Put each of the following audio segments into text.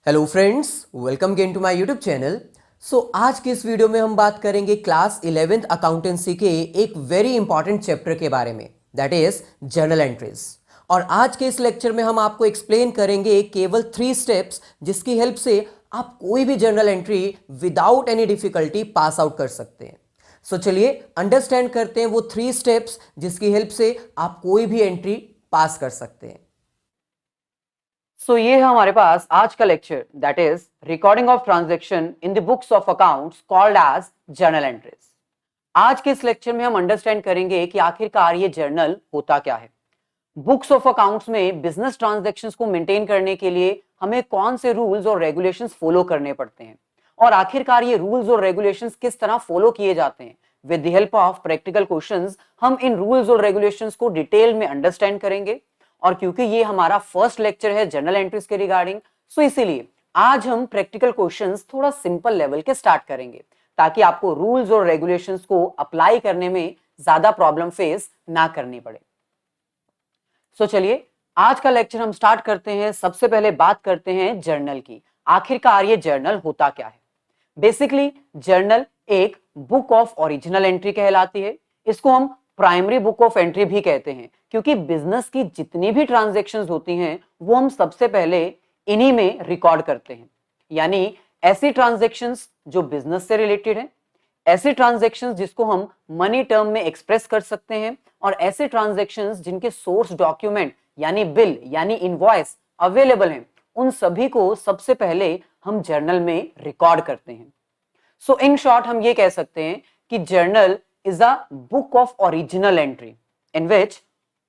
Hello friends, welcome again to my YouTube channel. आज के इस वीडियो में हम बात करेंगे क्लास 11th अकाउंटेंसी के एक वेरी इंपॉर्टेंट चैप्टर के बारे में, दैट इज जर्नल एंट्रीज। और आज के इस लेक्चर में हम आपको एक्सप्लेन करेंगे केवल 3 स्टेप्स जिसकी हेल्प से आप कोई भी journal entry without any difficulty pass out कर सकते हैं। चलिए अंडरस्टैंड करते हैं वो 3 स्टेप्स जिसकी हेल्प से आप कोई भी एंट्री पास कर सकते हैं। ये है हमारे पास आज का lecture, that is recording of transaction in the books of accounts called as journal entries. आज के इस लेक्चर में हम अंडरस्टैंड करेंगे कि आखिरकार ये जर्नल होता क्या है। बुक्स ऑफ अकाउंट्स में बिजनेस ट्रांजैक्शंस को मेंटेन करने के लिए हमें कौन से रूल्स और रेगुलेशंस फॉलो करने पड़ते हैं, और आखिरकार ये रूल्स और रेगुलेशंस किस तरह फॉलो किए जाते हैं। With the help of practical questions हम इन रूल्स और रेगुलेशंस को डिटेल में अंडरस्टैंड करेंगे। और क्योंकि ये हमारा फर्स्ट लेक्चर है जर्नल एंट्रीज के रिगार्डिंग, सो इसीलिए आज हम प्रैक्टिकल क्वेश्चंस थोड़ा सिंपल लेवल के स्टार्ट करेंगे, ताकि आपको रूल्स और रेगुलेशंस को अप्लाई करने में ज्यादा प्रॉब्लम फेस ना करनी पड़े। चलिए आज का लेक्चर हम स्टार्ट करते हैं। सबसे पहले बात करते हैं जर्नल की। आखिरकार ये जर्नल होता क्या है। बेसिकली जर्नल एक बुक ऑफ ओरिजिनल एंट्री कहलाती है। इसको हम प्राइमरी बुक ऑफ एंट्री भी कहते हैं, क्योंकि बिजनेस की जितनी भी ट्रांजैक्शंस होती हैं वो हम सबसे पहले इन्हीं में रिकॉर्ड करते हैं। यानी ऐसी ट्रांजैक्शंस जो बिजनेस से रिलेटेड है, ऐसे ट्रांजैक्शंस जिसको हम मनी टर्म में एक्सप्रेस कर सकते हैं, और ऐसे ट्रांजैक्शंस जिनके सोर्स डॉक्यूमेंट यानी बिल यानी इनवॉइस अवेलेबल हैं, उन सभी को सबसे पहले हम जर्नल में रिकॉर्ड करते हैं। इन शॉर्ट हम ये कह सकते हैं कि journal is a book of original entry in which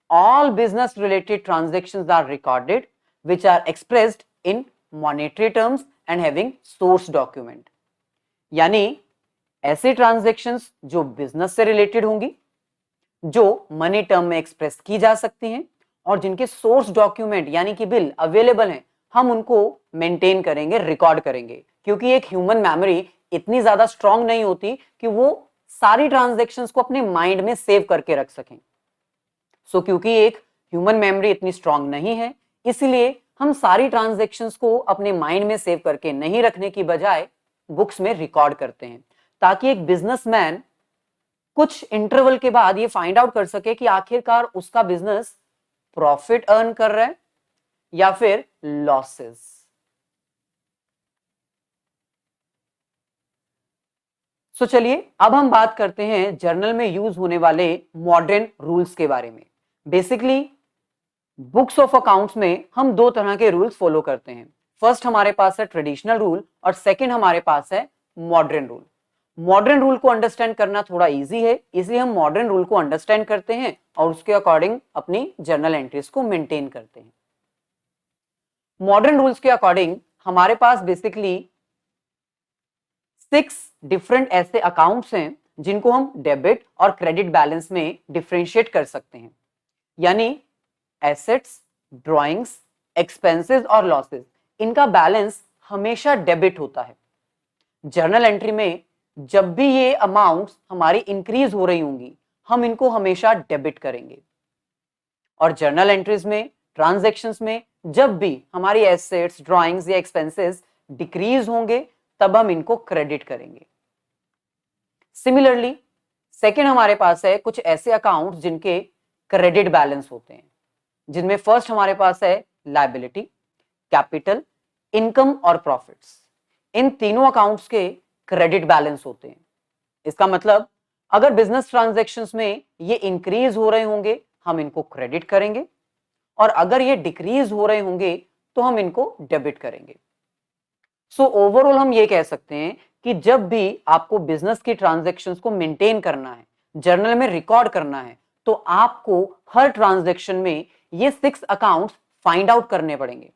all business related transactions are recorded which are expressed in monetary terms and having source document। यानी ऐसे ट्रांजैक्शंस जो बिजनेस से रिलेटेड होंगी, जो मनी टर्म में एक्सप्रेस की जा सकती हैं, और जिनके सोर्स डॉक्यूमेंट यानी कि बिल अवेलेबल हैं, हम उनको मेंटेन करेंगे, रिकॉर्ड करेंगे। क्योंकि एक ह्यूमन मेमोरी इतनी ज्यादा स्ट्रांग नहीं होती कि वो सारी ट्रांजैक्शंस को अपने माइंड में सेव करके रख सकें। क्योंकि एक ह्यूमन मेमोरी इतनी स्ट्रांग नहीं है, इसलिए हम सारी ट्रांजैक्शंस को अपने माइंड में सेव करके नहीं रखने की बजाय बुक्स में रिकॉर्ड करते हैं, ताकि एक बिजनेसमैन कुछ इंटरवल के बाद ये फाइंड आउट कर सके कि आखिरकार उसका बिजनेस प्रॉफिट अर्न कर रहा है या फिर लॉसेस। चलिए अब हम बात करते हैं जर्नल में यूज होने वाले मॉडर्न रूल्स के बारे में। बेसिकली बुक्स ऑफ अकाउंट्स में हम दो तरह के रूल्स फॉलो करते हैं। फर्स्ट हमारे पास है ट्रेडिशनल रूल, और सेकंड हमारे पास है मॉडर्न रूल। मॉडर्न रूल को अंडरस्टैंड करना थोड़ा इजी है, इसलिए हम मॉडर्न रूल को अंडरस्टैंड करते हैं और उसके अकॉर्डिंग अपनी जर्नल एंट्रीज को मेंटेन करते हैं। मॉडर्न रूल्स के अकॉर्डिंग हमारे पास बेसिकली 6 डिफरेंट ऐसे अकाउंट्स हैं जिनको हम डेबिट और क्रेडिट बैलेंस में डिफरेंशिएट कर सकते हैं। यानी एसेट्स, ड्राइंग्स, एक्सपेंसेस और लॉसेस, इनका बैलेंस हमेशा डेबिट होता है। जर्नल एंट्री में जब भी ये अमाउंट्स हमारी इंक्रीज हो रही होंगी, हम इनको हमेशा डेबिट करेंगे। और जर्नल एंट्रीज में, ट्रांजैक्शंस में जब भी हमारी एसेट्स, ड्राइंग्स या एक्सपेंसेस डिक्रीज होंगे, तब हम इनको क्रेडिट करेंगे। सिमिलरली सेकेंड हमारे पास है कुछ ऐसे अकाउंट्स जिनके क्रेडिट बैलेंस होते हैं, जिनमें फर्स्ट हमारे पास है लायबिलिटी, कैपिटल, इनकम और प्रॉफिट्स। इन तीनों अकाउंट्स के क्रेडिट बैलेंस होते हैं। इसका मतलब अगर बिजनेस ट्रांजैक्शंस में ये इंक्रीज हो रहे होंगे, हम इनको क्रेडिट करेंगे, और अगर ये डिक्रीज हो रहे होंगे तो हम इनको डेबिट करेंगे। ओवरऑल हम ये कह सकते हैं कि जब भी आपको बिजनेस की ट्रांजैक्शंस को मेंटेन करना है, जर्नल में रिकॉर्ड करना है, तो आपको हर ट्रांजैक्शन में ये 6 अकाउंट्स फाइंड आउट करने पड़ेंगे।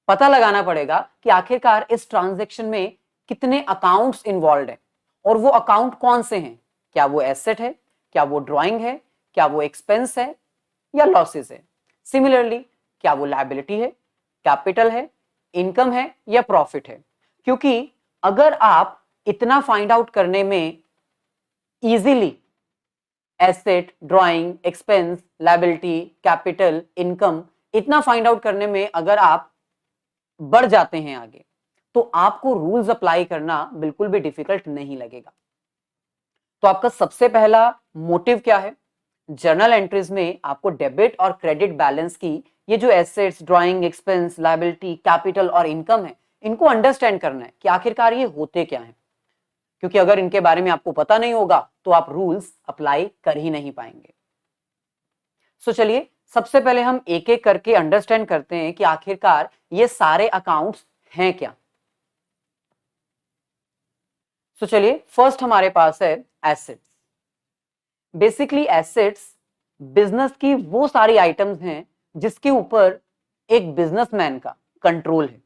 पता लगाना पड़ेगा कि आखिरकार इस ट्रांजैक्शन में कितने अकाउंट्स इन्वॉल्व हैं, और वो अकाउंट कौन से हैं। क्या वो एसेट है, क्या वो ड्राइंग है, क्या वो एक्सपेंस है या लॉसेस है। सिमिलरली क्या वो लायबिलिटी है, कैपिटल है, इनकम है या प्रॉफिट है। क्योंकि अगर आप इतना फाइंड आउट करने में easily asset, drawing, expense, liability, capital, income, इतना फाइंड आउट करने में अगर आप बढ़ जाते हैं आगे, तो आपको रूल्स अप्लाई करना बिल्कुल भी डिफिकल्ट नहीं लगेगा। तो आपका सबसे पहला मोटिव क्या है? जर्नल एंट्रीज में आपको डेबिट और क्रेडिट बैलेंस की ये जो assets, drawing, expense, liability, capital और इनकम है, इनको अंडरस्टैंड करना है कि आखिरकार ये होते क्या हैं। क्योंकि अगर इनके बारे में आपको पता नहीं होगा तो आप रूल्स अप्लाई कर ही नहीं पाएंगे। सो चलिए सबसे पहले हम एक एक करके अंडरस्टैंड करते हैं कि आखिरकार ये सारे अकाउंट्स हैं क्या। सो चलिए फर्स्ट हमारे पास है एसेट्स। बेसिकली एसेट्स बिजनेस की वो सारी आइटम्स हैं जिसके ऊपर एक बिजनेसमैन का कंट्रोल है,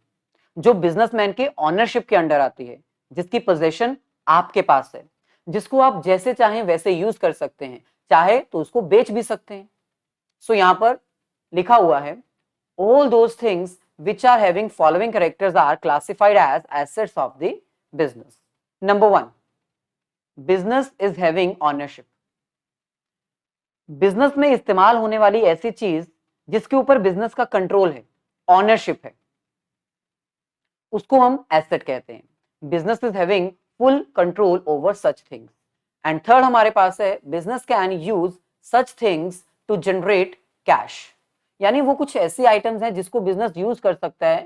जो बिजनेसमैन के ऑनरशिप के अंडर आती है, जिसकी पोजीशन आपके पास है, जिसको आप जैसे चाहें वैसे यूज कर सकते हैं, चाहे तो उसको बेच भी सकते हैं। सो यहां पर लिखा हुआ है all those things which are having following characters are classified as assets of the business. Number 1, business is having ownership. Business में इस्तेमाल होने वाली ऐसी चीज जिसके ऊपर बिजनेस का कंट्रोल है, ऑनरशिप है, उसको हम एसेट कहते हैं। Business is having full control over such things. And third हमारे पास है business can use such things to generate cash, यानी वो कुछ ऐसी आइटम्स हैं जिसको बिजनेस यूज कर सकता है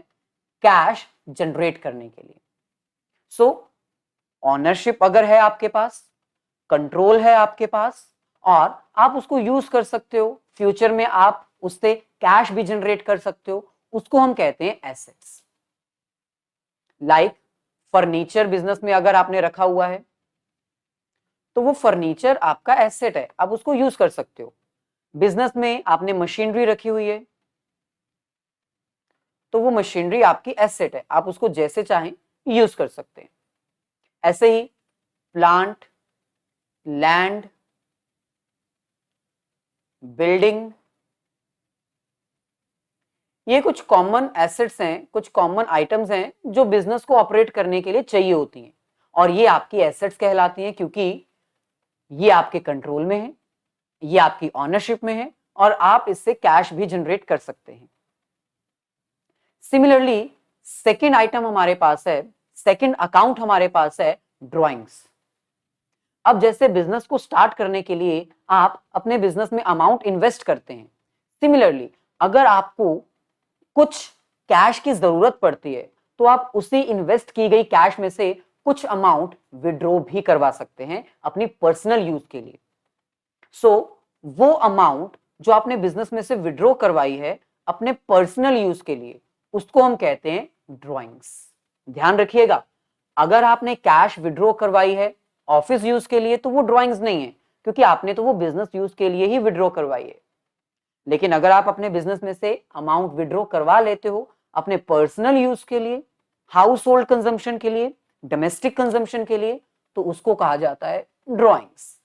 कैश जनरेट करने के लिए। सो ऑनरशिप अगर है आपके पास, कंट्रोल है आपके पास और आप उसको यूज कर सकते हो, फ्यूचर में आप उससे कैश भी जनरेट कर सकते हो, उसको हम कहते हैं एसेट्स। लाइक फर्नीचर बिजनेस में अगर आपने रखा हुआ है तो वो फर्नीचर आपका एसेट है, आप उसको यूज कर सकते हो। बिजनेस में आपने मशीनरी रखी हुई है तो वो मशीनरी आपकी एसेट है, आप उसको जैसे चाहें यूज कर सकते हैं। ऐसे ही प्लांट, लैंड, बिल्डिंग, ये कुछ कॉमन एसेट्स हैं, कुछ कॉमन आइटम्स हैं जो बिजनेस को ऑपरेट करने के लिए चाहिए होती हैं और ये आपकी एसेट्स कहलाती हैं क्योंकि ये आपके कंट्रोल में है, ये आपकी ऑनरशिप में है और आप इससे कैश भी जनरेट कर सकते हैं। सिमिलरली सेकंड आइटम हमारे पास है, सेकंड अकाउंट हमारे पास है ड्राइंग्स। अब जैसे बिजनेस को स्टार्ट करने के लिए आप अपने बिजनेस में अमाउंट इन्वेस्ट करते हैं, सिमिलरली अगर आपको कुछ कैश की जरूरत पड़ती है तो आप उसी इन्वेस्ट की गई कैश में से कुछ अमाउंट विड्रॉ भी करवा सकते हैं अपनी पर्सनल यूज के लिए। सो वो अमाउंट जो आपने बिजनेस में से विड्रॉ करवाई है अपने पर्सनल यूज के लिए, उसको हम कहते हैं ड्राइंग्स। ध्यान रखिएगा, अगर आपने कैश विड्रॉ करवाई है ऑफिस यूज के लिए तो वो ड्राइंग्स नहीं है, क्योंकि आपने तो वो बिजनेस यूज के लिए ही विड्रॉ करवाई है। लेकिन अगर आप अपने बिजनेस में से अमाउंट विड्रॉ करवा लेते हो अपने पर्सनल यूज के लिए, हाउस होल्ड कंजम्पशन के लिए, डोमेस्टिक कंजम्पशन के लिए, तो उसको कहा जाता है ड्राइंग्स।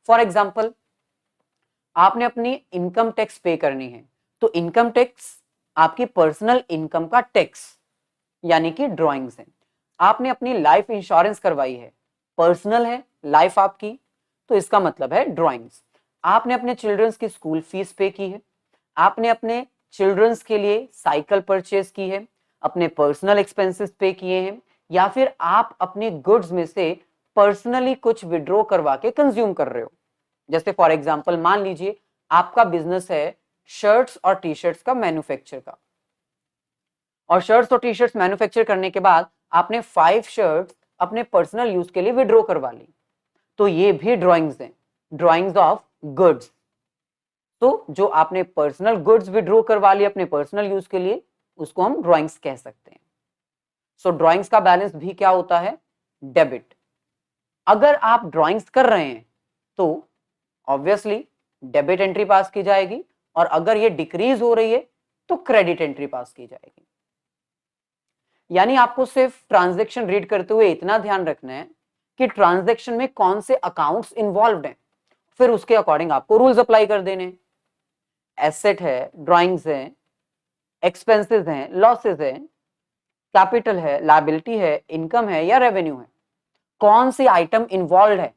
फॉर एग्जाम्पल आपने अपनी इनकम टैक्स पे करनी है तो इनकम टैक्स आपकी पर्सनल इनकम का टैक्स यानी कि ड्राइंग्स है। आपने अपनी लाइफ इंश्योरेंस करवाई है, पर्सनल है लाइफ आपकी, तो इसका मतलब है ड्राइंग्स। आपने अपने चिल्ड्रंस की स्कूल फीस पे की है, आपने अपने चिल्ड्रंस के लिए साइकिल परचेज की है, अपने पर्सनल एक्सपेंसेस पे किए हैं, या फिर आप अपने गुड्स में से पर्सनली कुछ विड्रॉ करवा के कंज्यूम कर रहे हो। जैसे फॉर एग्जांपल मान लीजिए आपका बिजनेस है शर्ट्स और टी शर्ट्स का मैन्युफैक्चर का, और शर्ट्स और टी शर्ट्स मैन्युफैक्चर करने के बाद आपने 5 शर्ट्स अपने पर्सनल यूज के लिए विड्रॉ करवा ली, तो ये भी ड्राइंग्स हैं, ड्राइंग्स ऑफ गुड्स। तो जो आपने पर्सनल गुड्स विड्रॉ करवा ली अपने पर्सनल यूज के लिए, उसको हम ड्राइंग्स कह सकते हैं। सो ड्राइंग्स का बैलेंस भी क्या होता है? डेबिट। अगर आप ड्राइंग्स कर रहे हैं तो ऑब्वियसली डेबिट एंट्री पास की जाएगी, और अगर ये डिक्रीज हो रही है तो क्रेडिट एंट्री पास की जाएगी। यानी आपको सिर्फ ट्रांजैक्शन रीड करते हुए इतना ध्यान रखना है कि ट्रांजैक्शन में कौन से अकाउंट्स इन्वॉल्व्ड हैं, फिर उसके अकॉर्डिंग आपको रूल्स अप्लाई कर देने। एसेट है, ड्राइंग्स है, एक्सपेंसेस हैं, लॉसेस है, कैपिटल है, लायबिलिटी है, इनकम है या रेवेन्यू है, कौन सी आइटम इन्वॉल्व है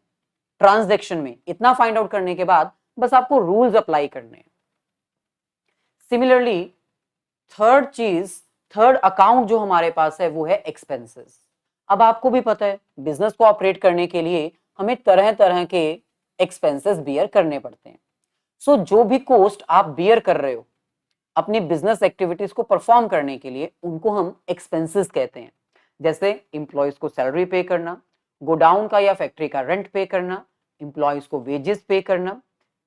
ट्रांजैक्शन में, इतना फाइंड आउट करने के बाद बस आपको रूल्स अप्लाई करने हैं। सिमिलरली थर्ड अकाउंट जो हमारे पास है वो है एक्सपेंसेस। अब आपको भी पता है बिजनेस को ऑपरेट करने के लिए हमें तरह तरह के एक्सपेंसेस बियर करने पड़ते हैं। सो जो भी कॉस्ट आप बियर कर रहे हो अपनी बिजनेस एक्टिविटीज को परफॉर्म करने के लिए, उनको हम एक्सपेंसेस कहते हैं। जैसे इंप्लॉयज को सैलरी पे करना, गोडाउन का या फैक्ट्री का रेंट पे करना, इंप्लॉयज को वेजेस पे करना,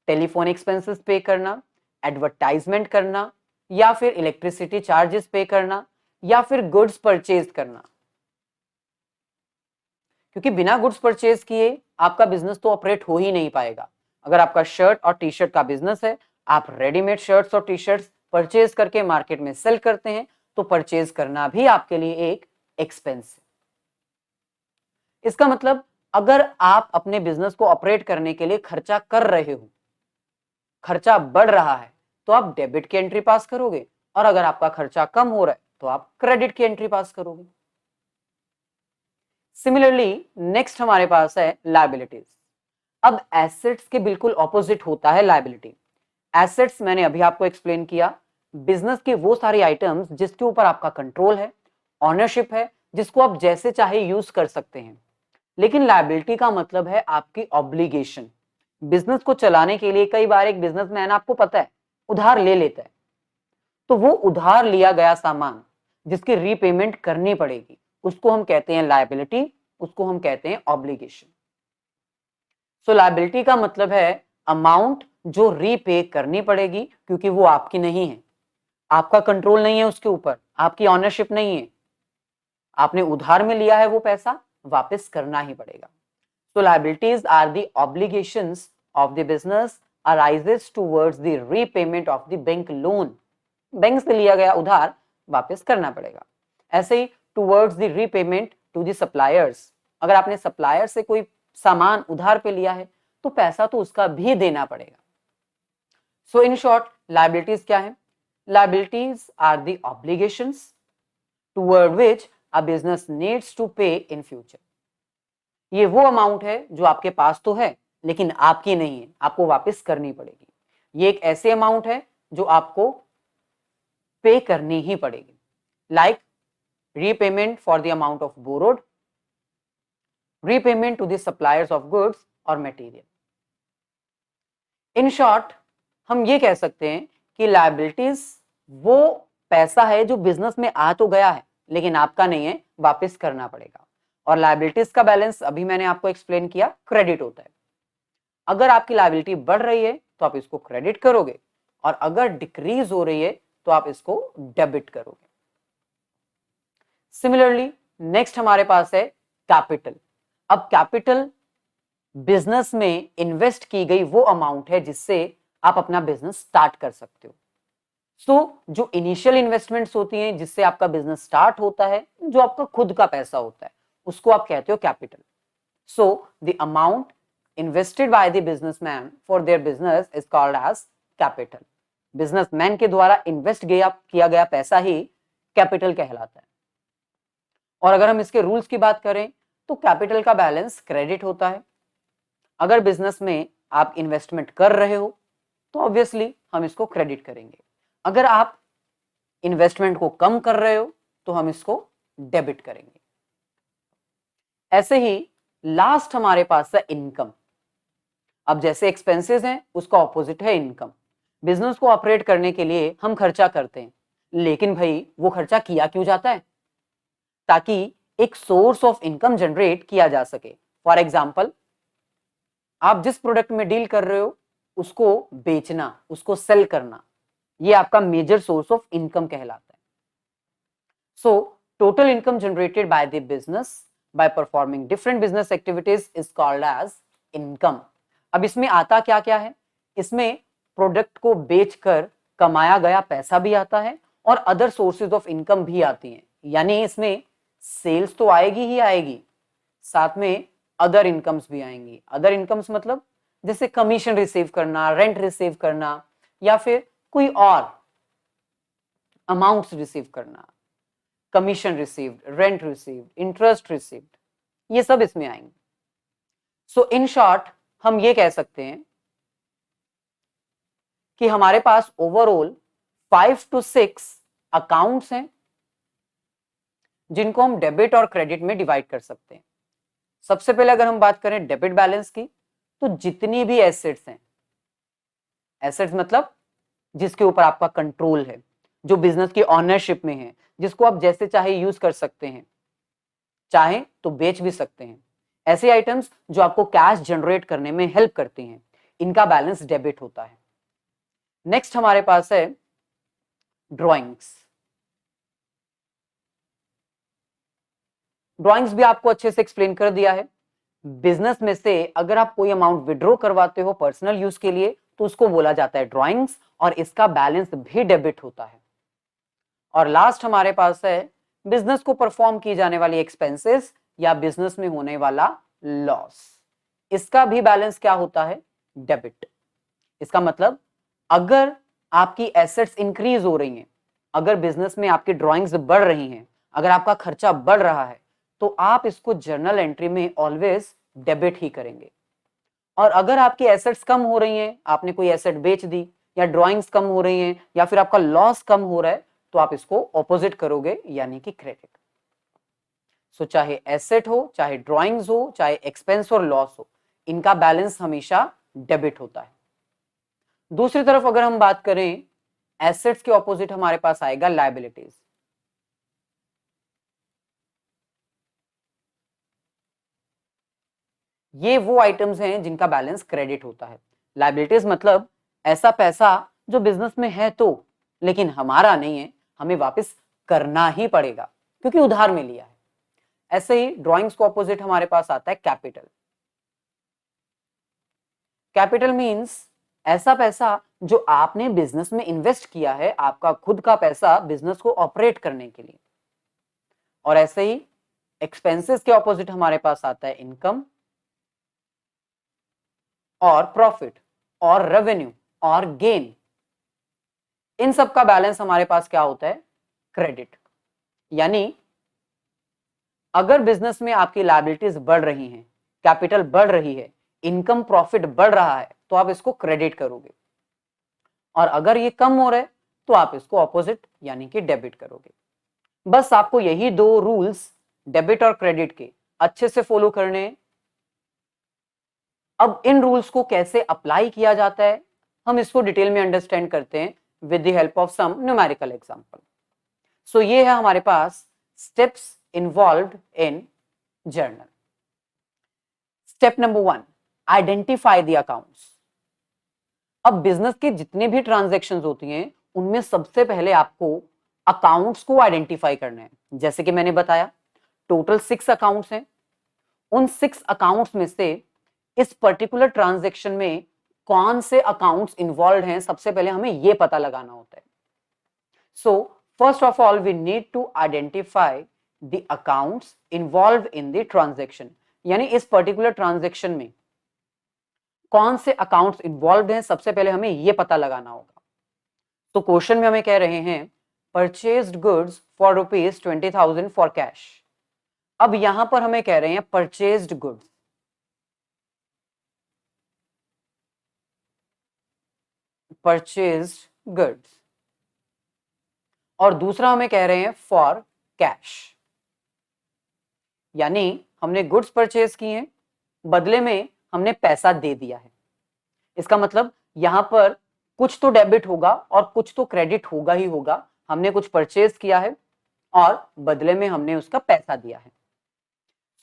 टेलीफोन एक्सपेंसेस पे करना, एडवर्टाइजमेंट करना, या फिर इलेक्ट्रिसिटी चार्जेस पे करना, या फिर गुड्स परचेज करना। क्योंकि बिना गुड्स परचेज किए आपका बिजनेस तो ऑपरेट हो ही नहीं पाएगा। अगर आपका शर्ट और टी शर्ट का बिजनेस है, आप रेडीमेड शर्ट्स और टी शर्ट्स परचेज करके मार्केट में सेल करते हैं, तो परचेज करना भी आपके लिए एक एक्सपेंस है। इसका मतलब अगर आप अपने बिजनेस को ऑपरेट करने के लिए खर्चा कर रहे हो, खर्चा बढ़ रहा है, तो आप डेबिट की एंट्री पास करोगे, और अगर आपका खर्चा कम हो रहा है तो आप क्रेडिट की एंट्री पास करोगे। सिमिलरली नेक्स्ट हमारे पास है लायबिलिटीज। अब एसेट्स के बिल्कुल ऑपोजिट होता है लायबिलिटी। एसेट्स मैंने अभी आपको एक्सप्लेन किया, बिजनेस के वो सारी आइटम्स जिसके ऊपर आपका कंट्रोल है, ऑनरशिप है, जिसको आप जैसे चाहे यूज कर सकते हैं। लेकिन लायबिलिटी का मतलब है आपकी ऑब्लिगेशन। बिजनेस को चलाने के लिए कई बार एक बिजनेसमैन, आपको पता है, उधार ले लेता है, तो वो उधार लिया गया सामान जिसकी रीपेमेंट करनी पड़ेगी, उसको हम कहते हैं लायबिलिटी, उसको हम कहते हैं ऑब्लिगेशन। सो लायबिलिटी का मतलब है अमाउंट जो रीपे करनी पड़ेगी, क्योंकि वो आपकी नहीं है, आपका कंट्रोल नहीं है उसके ऊपर, आपकी ऑनरशिप नहीं है, आपने उधार में लिया है, वो पैसा वापस करना ही पड़ेगा। So liabilities are the obligations of the business arises towards the repayment of the bank loan. Bank से लिया गया उधार वापस करना पड़ेगा। ऐसे ही towards the repayment to the suppliers, अगर आपने सप्लायर से कोई सामान उधार पे लिया है तो पैसा तो उसका भी देना पड़ेगा। So in short, liabilities क्या है? Liabilities are the obligations toward which a business needs to pay in future. ये वो अमाउंट है जो आपके पास तो है लेकिन आपकी नहीं है, आपको वापस करनी पड़ेगी। ये एक ऐसे अमाउंट है जो आपको पे करनी ही पड़ेगी, like repayment for the amount of borrowed, repayment to the suppliers of goods और मटेरियल। इन शॉर्ट हम ये कह सकते हैं कि लायबिलिटीज वो पैसा है जो बिजनेस में आ तो गया है लेकिन आपका नहीं है, वापस करना पड़ेगा। और लायबिलिटीज का बैलेंस अभी मैंने आपको एक्सप्लेन किया, क्रेडिट होता है। अगर आपकी लायबिलिटी बढ़ रही है तो आप इसको क्रेडिट करोगे, और अगर डिक्रीज हो रही है तो आप इसको डेबिट करोगे। सिमिलरली नेक्स्ट हमारे पास है कैपिटल। अब कैपिटल बिजनेस में इन्वेस्ट की गई वो अमाउंट है जिससे आप अपना बिजनेस स्टार्ट कर सकते हो। सो जो इनिशियल इन्वेस्टमेंट्स होती हैं जिससे आपका बिजनेस स्टार्ट होता है, जो आपका खुद का पैसा होता है, उसको आप कहते हो capital. So the amount invested by the businessman for their business is called as capital. Businessman के द्वारा इन्वेस्ट किया गया पैसा ही कैपिटल कहलाता है। और अगर हम इसके रूल्स की बात करें तो कैपिटल का बैलेंस क्रेडिट होता है। अगर बिजनेस में आप इन्वेस्टमेंट कर रहे हो तो ऑब्वियसली हम इसको क्रेडिट करेंगे, अगर आप इन्वेस्टमेंट को कम कर रहे हो तो हम इसको डेबिट करेंगे। ऐसे ही लास्ट हमारे पास है इनकम। अब जैसे एक्सपेंसेस हैं उसका ऑपोजिट है इनकम। बिजनेस को ऑपरेट करने के लिए हम खर्चा करते हैं, लेकिन भाई वो खर्चा किया क्यों जाता है? ताकि एक सोर्स ऑफ इनकम जनरेट किया जा सके। फॉर एग्जाम्पल, आप जिस प्रोडक्ट में डील कर रहे हो उसको बेचना, उसको सेल करना, ये आपका मेजर सोर्स ऑफ इनकम कहलाता है। So total income generated by the business by performing different business activities is called as income. अब इसमें आता क्या क्या है? इसमें प्रोडक्ट को बेचकर कमाया गया पैसा भी आता है और अदर सोर्सेज ऑफ इनकम भी आती हैं। यानी इसमें सेल्स तो आएगी ही आएगी, साथ में अदर इनकम्स भी आएंगी। अदर इनकम्स मतलब जैसे कमीशन रिसीव करना, रेंट रिसीव करना, या फिर कोई और अमाउंट्स रिसीव करना, commission received, rent received, interest received, ये सब इसमें आएंगे। सो इन शॉर्ट हम ये कह सकते हैं कि हमारे पास ओवरऑल 5 to 6 अकाउंट्स हैं जिनको हम डेबिट और क्रेडिट में डिवाइड कर सकते हैं। सबसे पहले अगर हम बात करें डेबिट बैलेंस की, तो जितनी भी एसेट्स हैं, एसेट्स मतलब जिसके ऊपर आपका कंट्रोल है, जो बिजनेस की ऑनरशिप में है, जिसको आप जैसे चाहे यूज कर सकते हैं, चाहे तो बेच भी सकते हैं, ऐसे आइटम्स जो आपको कैश जनरेट करने में हेल्प करती हैं, इनका बैलेंस डेबिट होता है। नेक्स्ट हमारे पास है ड्रॉइंग्स। ड्रॉइंग्स भी आपको अच्छे से एक्सप्लेन कर दिया है। बिजनेस में से अगर आप कोई अमाउंट विड्रॉ करवाते हो पर्सनल यूज के लिए, तो उसको बोला जाता है ड्रॉइंग्स, और इसका बैलेंस भी डेबिट होता है। और लास्ट हमारे पास है बिजनेस को परफॉर्म की जाने वाली एक्सपेंसेस या बिजनेस में होने वाला लॉस। इसका भी बैलेंस क्या होता है? डेबिट। इसका मतलब अगर आपकी एसेट्स इंक्रीज हो रही हैं, अगर बिजनेस में आपकी ड्रॉइंग्स बढ़ रही हैं, अगर आपका खर्चा बढ़ रहा है, तो आप इसको जर्नल एंट्री में ऑलवेज डेबिट ही करेंगे। और अगर आपकी एसेट्स कम हो रही हैं, आपने कोई एसेट बेच दी, या ड्रॉइंग्स कम हो रही हैं, या फिर आपका लॉस कम हो रहा है, तो आप इसको ऑपोजिट करोगे, यानी कि क्रेडिट। सो चाहे एसेट हो, चाहे ड्रॉइंग्स हो, चाहे एक्सपेंस और लॉस हो, इनका बैलेंस हमेशा डेबिट होता है। दूसरी तरफ अगर हम बात करें, एसेट्स के ऑपोजिट हमारे पास आएगा लायबिलिटीज। ये वो आइटम्स हैं जिनका बैलेंस क्रेडिट होता है। लायबिलिटीज मतलब ऐसा पैसा जो बिजनेस में है तो, लेकिन हमारा नहीं है, हमें वापस करना ही पड़ेगा क्योंकि उधार में लिया है। ऐसे ही ड्रॉइंग्स को ऑपोजिट हमारे पास आता है कैपिटल। कैपिटल मींस ऐसा पैसा जो आपने बिजनेस में इन्वेस्ट किया है, आपका खुद का पैसा बिजनेस को ऑपरेट करने के लिए। और ऐसे ही एक्सपेंसेस के ऑपोजिट हमारे पास आता है इनकम और प्रॉफिट और रेवेन्यू और गेन। इन सब का बैलेंस हमारे पास क्या होता है? क्रेडिट। यानी अगर बिजनेस में आपकी लायबिलिटीज बढ़ रही हैं, कैपिटल बढ़ रही है, इनकम प्रॉफिट बढ़ रहा है, तो आप इसको क्रेडिट करोगे। और अगर ये कम हो रहा है, तो आप इसको ऑपोजिट यानी कि डेबिट करोगे। बस आपको यही दो रूल्स डेबिट और क्रेडिट के अच्छे से फॉलो करने हैं। अब इन रूल्स को कैसे अप्लाई किया जाता है, हम इसको डिटेल में अंडरस्टैंड करते हैं with the help of some numerical example. So ये है हमारे पास steps involved in journal. Step number 1, identify the accounts. अब बिजनेस के जितने भी ट्रांजैक्शंस होती हैं, उनमें सबसे पहले आपको अकाउंट्स को आइडेंटिफाई करना है। जैसे कि मैंने बताया, टोटल 6 अकाउंट्स हैं। उन 6 अकाउंट्स में से इस पर्टिकुलर ट्रांजैक्शन में कौन से अकाउंट्स इन्वॉल्व हैं, सबसे पहले हमें यह पता लगाना होता है। So first of all we need to identify the accounts involve in the transaction. यानी इस पर्टिकुलर ट्रांजैक्शन में कौन से अकाउंट्स इन्वॉल्व हैं, सबसे पहले हमें यह पता लगाना होगा। तो क्वेश्चन में हमें कह रहे हैं purchased goods for ₹20,000 for cash. अब यहां पर हमें कह रहे हैं परचेज्ड गुड्स, परचेज्ड गुड्स, और दूसरा हमें कह रहे हैं फॉर कैश। यानी हमने गुड्स परचेज किए हैं, बदले में हमने पैसा दे दिया है। इसका मतलब यहां पर कुछ तो डेबिट होगा और कुछ तो क्रेडिट होगा ही होगा। हमने कुछ परचेज किया है और बदले में हमने उसका पैसा दिया है।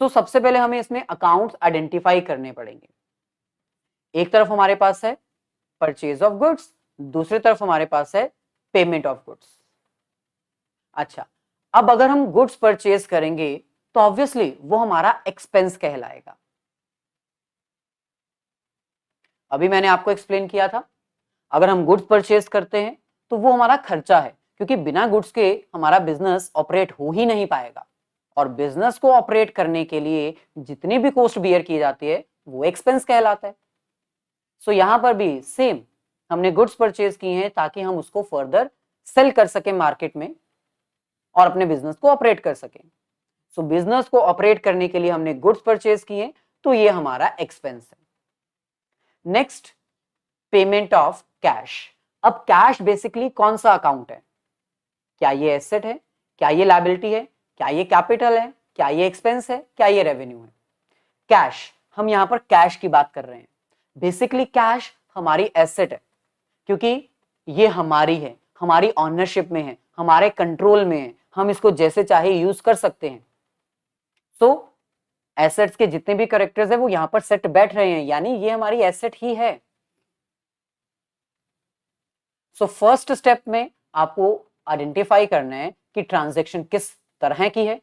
तो सबसे पहले हमें इसमें अकाउंट्स आइडेंटिफाई करने पड़ेंगे। एक तरफ हमारे पास है परचेज ऑफ गुड्स, दूसरी तरफ हमारे पास है पेमेंट ऑफ गुड्स। अच्छा, अब अगर हम गुड्स परचेज करेंगे तो ऑब्वियसली वो हमारा एक्सपेंस कहलाएगा। अभी मैंने आपको एक्सप्लेन किया था, अगर हम गुड्स परचेज करते हैं तो वो हमारा खर्चा है, क्योंकि बिना गुड्स के हमारा बिजनेस ऑपरेट हो ही नहीं पाएगा। और बिजनेस को ऑपरेट करने के लिए जितनी भी कॉस्ट बियर की जाती है वो एक्सपेंस कहलाता है। सो यहां पर भी सेम, हमने गुड्स परचेज की हैं ताकि हम उसको फर्दर सेल कर सके मार्केट में और अपने बिजनेस को ऑपरेट कर सके। सो बिजनेस को ऑपरेट करने के लिए हमने गुड्स परचेज किए, तो ये हमारा एक्सपेंस है। Next, payment of cash. अब कैश बेसिकली कौन सा अकाउंट है? क्या ये एसेट है, क्या ये लायबिलिटी है, क्या ये कैपिटल है, क्या ये एक्सपेंस है, क्या ये रेवेन्यू है? कैश, हम यहां पर कैश की बात कर रहे हैं। बेसिकली कैश हमारी एसेट है, क्योंकि ये हमारी है, हमारी ऑनरशिप में है, हमारे कंट्रोल में है, हम इसको जैसे चाहे यूज कर सकते हैं। सो एसेट्स के जितने भी करेक्टर्स है वो यहां पर सेट बैठ रहे हैं, यानी ये हमारी एसेट ही है। सो फर्स्ट स्टेप में आपको आइडेंटिफाई करना है कि ट्रांजैक्शन किस तरह की है।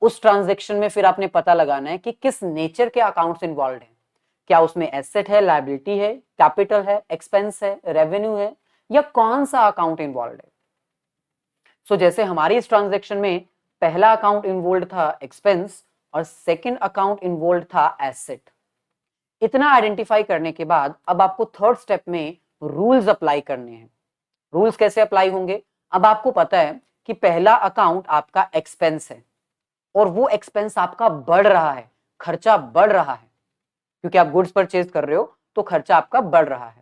उस ट्रांजैक्शन में फिर आपने पता लगाना है कि किस नेचर के अकाउंट्स इन्वॉल्व हैं। क्या उसमें एसेट है, लायबिलिटी है, कैपिटल है, एक्सपेंस है, रेवेन्यू है, या कौन सा अकाउंट इन्वॉल्व है। सो जैसे हमारी इस ट्रांजैक्शन में पहला अकाउंट इन्वॉल्व था एक्सपेंस और सेकंड अकाउंट इन्वॉल्व था एसेट। इतना आइडेंटिफाई करने के बाद अब आपको थर्ड स्टेप में रूल्स अप्लाई करने हैं। रूल्स कैसे अप्लाई होंगे? अब आपको पता है कि पहला अकाउंट आपका एक्सपेंस है और वो एक्सपेंस आपका बढ़ रहा है, खर्चा बढ़ रहा है, क्योंकि आप गुड्स परचेज कर रहे हो तो खर्चा आपका बढ़ रहा है।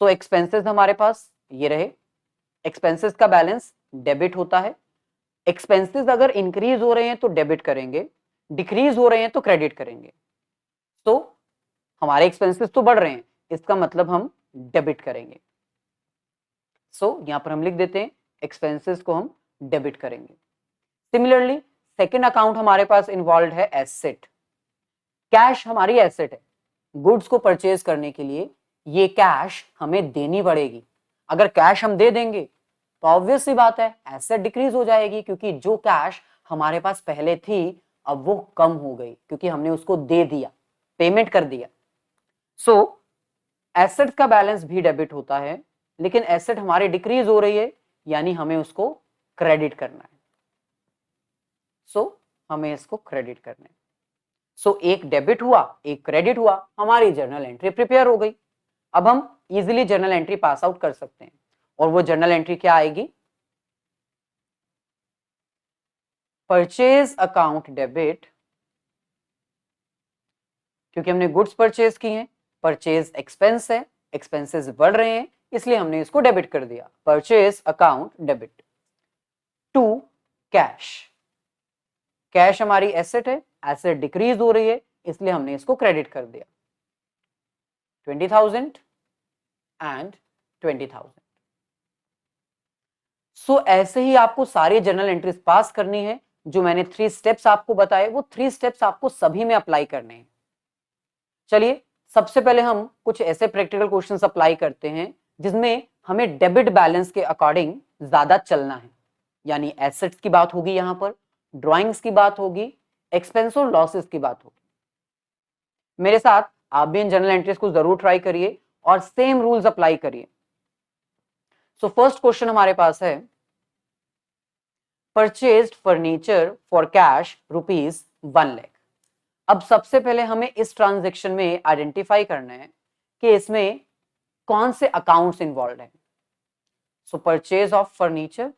सो एक्सपेंसेस हमारे पास ये रहे, एक्सपेंसेस का बैलेंस डेबिट होता है। एक्सपेंसेस अगर इंक्रीज हो रहे हैं तो डेबिट करेंगे, डिक्रीज हो रहे हैं तो क्रेडिट करेंगे। तो हमारे एक्सपेंसेस तो बढ़ रहे हैं, इसका मतलब हम डेबिट करेंगे। सो यहां पर हम लिख देते हैं एक्सपेंसेस को हम डेबिट करेंगे। सिमिलरली सेकेंड अकाउंट हमारे पास इन्वॉल्व है एसेट। कैश हमारी एसेट है, गुड्स को परचेज करने के लिए ये कैश हमें देनी पड़ेगी। अगर कैश हम दे देंगे तो ऑब्वियस सी बात है एसेट डिक्रीज हो जाएगी, क्योंकि जो कैश हमारे पास पहले थी अब वो कम हो गई, क्योंकि हमने उसको दे दिया, पेमेंट कर दिया। सो एसेट का बैलेंस भी डेबिट होता है, लेकिन एसेट हमारी डिक्रीज हो रही है, यानी हमें उसको क्रेडिट करना है। सो हमें इसको क्रेडिट करना है। सो एक डेबिट हुआ, एक क्रेडिट हुआ, हमारी जर्नल एंट्री प्रिपेयर हो गई। अब हम easily journal entry pass out कर सकते हैं। और वो जर्नल एंट्री क्या आएगी? परचेज अकाउंट डेबिट, क्योंकि हमने गुड्स परचेज की हैं, परचेज एक्सपेंस है, एक्सपेंसेस बढ़ रहे हैं, इसलिए हमने इसको डेबिट कर दिया, purchase account debit. To cash, cash हमारी एसेट है, एसेट डिक्रीज हो रही है, इसलिए हमने इसको क्रेडिट कर दिया, 20,000 एंड 20,000। सो ऐसे ही आपको सारी जर्नल एंट्रीज पास करनी है। जो मैंने 3 स्टेप्स आपको बताए वो 3 स्टेप्स आपको सभी में अप्लाई करने हैं। चलिए सबसे पहले हम कुछ ऐसे प्रैक्टिकल क्वेश्चंस अप्लाई करते हैं जिसमें हमें डेबिट बैलेंस के अकॉर्डिंग ज्यादा चलना है। यानी एसेट्स की बात होगी, यहां पर ड्राइंग्स की बात होगी, एक्सपेंस और लॉसेस की बात होगी। मेरे साथ आप भी इन जर्नल एंट्रीज को जरूर ट्राई करिए और सेम रूल्स अप्लाई करिए। सो फर्स्ट क्वेश्चन हमारे पास है, purchased furniture for cash ₹1 lakh. अब सबसे पहले हमें इस ट्रांजैक्शन में आइडेंटिफाई करना है कि इसमें कौन से अकाउंट्स इन्वॉल्व हैं। So purchase of furniture,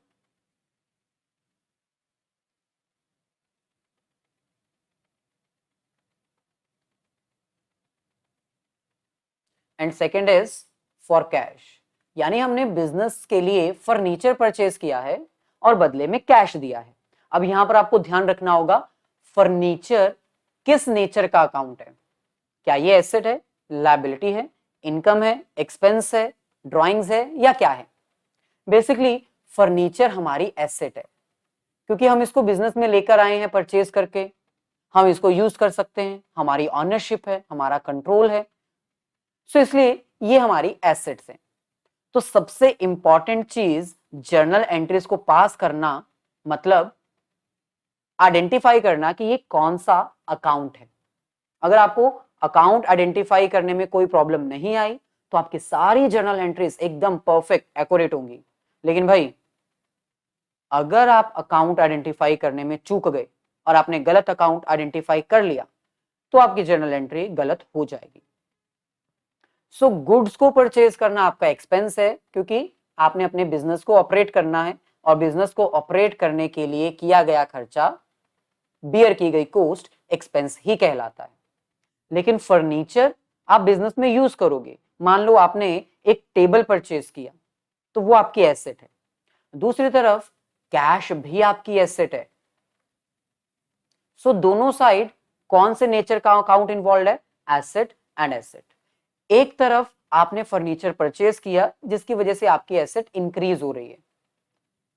and second is for cash, यानी हमने बिजनेस के लिए फर्नीचर परचेज किया है और बदले में कैश दिया है। अब यहां पर आपको ध्यान रखना होगा फर्नीचर किस नेचर का अकाउंट है। क्या ये एसेट है, लायबिलिटी है, इनकम है, एक्सपेंस है, ड्राइंग्स है, या क्या है? बेसिकली फर्नीचर हमारी एसेट है, क्योंकि हम इसको बिजनेस में लेकर आए हैं परचेज करके, हम इसको यूज कर सकते हैं, हमारी ऑनरशिप है, हमारा कंट्रोल है। सो इसलिए ये हमारी एसेट्स हैं। तो सबसे इंपॉर्टेंट चीज जर्नल एंट्रीज को पास करना मतलब आइडेंटिफाई करना कि ये कौन सा अकाउंट है। अगर आपको अकाउंट आइडेंटिफाई करने में कोई प्रॉब्लम नहीं आई तो आपकी सारी जर्नल एंट्रीज एकदम परफेक्ट एक्यूरेट होंगी। लेकिन भाई अगर आप अकाउंट आइडेंटिफाई करने में चूक गए और आपने गलत अकाउंट आइडेंटिफाई कर लिया तो आपकी जर्नल एंट्री गलत हो जाएगी। सो गुड्स को परचेज करना आपका एक्सपेंस है, क्योंकि आपने अपने बिजनेस को ऑपरेट करना है और बिजनेस को ऑपरेट करने के लिए किया गया खर्चा, बियर की गई कॉस्ट एक्सपेंस ही कहलाता है। लेकिन फर्नीचर आप बिजनेस में यूज करोगे। मान लो आपने एक टेबल परचेज किया तो वो आपकी एसेट है। दूसरी तरफ कैश भी आपकी एसेट है, सो दोनों साइड कौन से नेचर का अकाउंट इन्वॉल्व है? Asset and asset. एक तरफ आपने फर्नीचर परचेज किया जिसकी वजह से आपकी एसेट इंक्रीज हो रही है,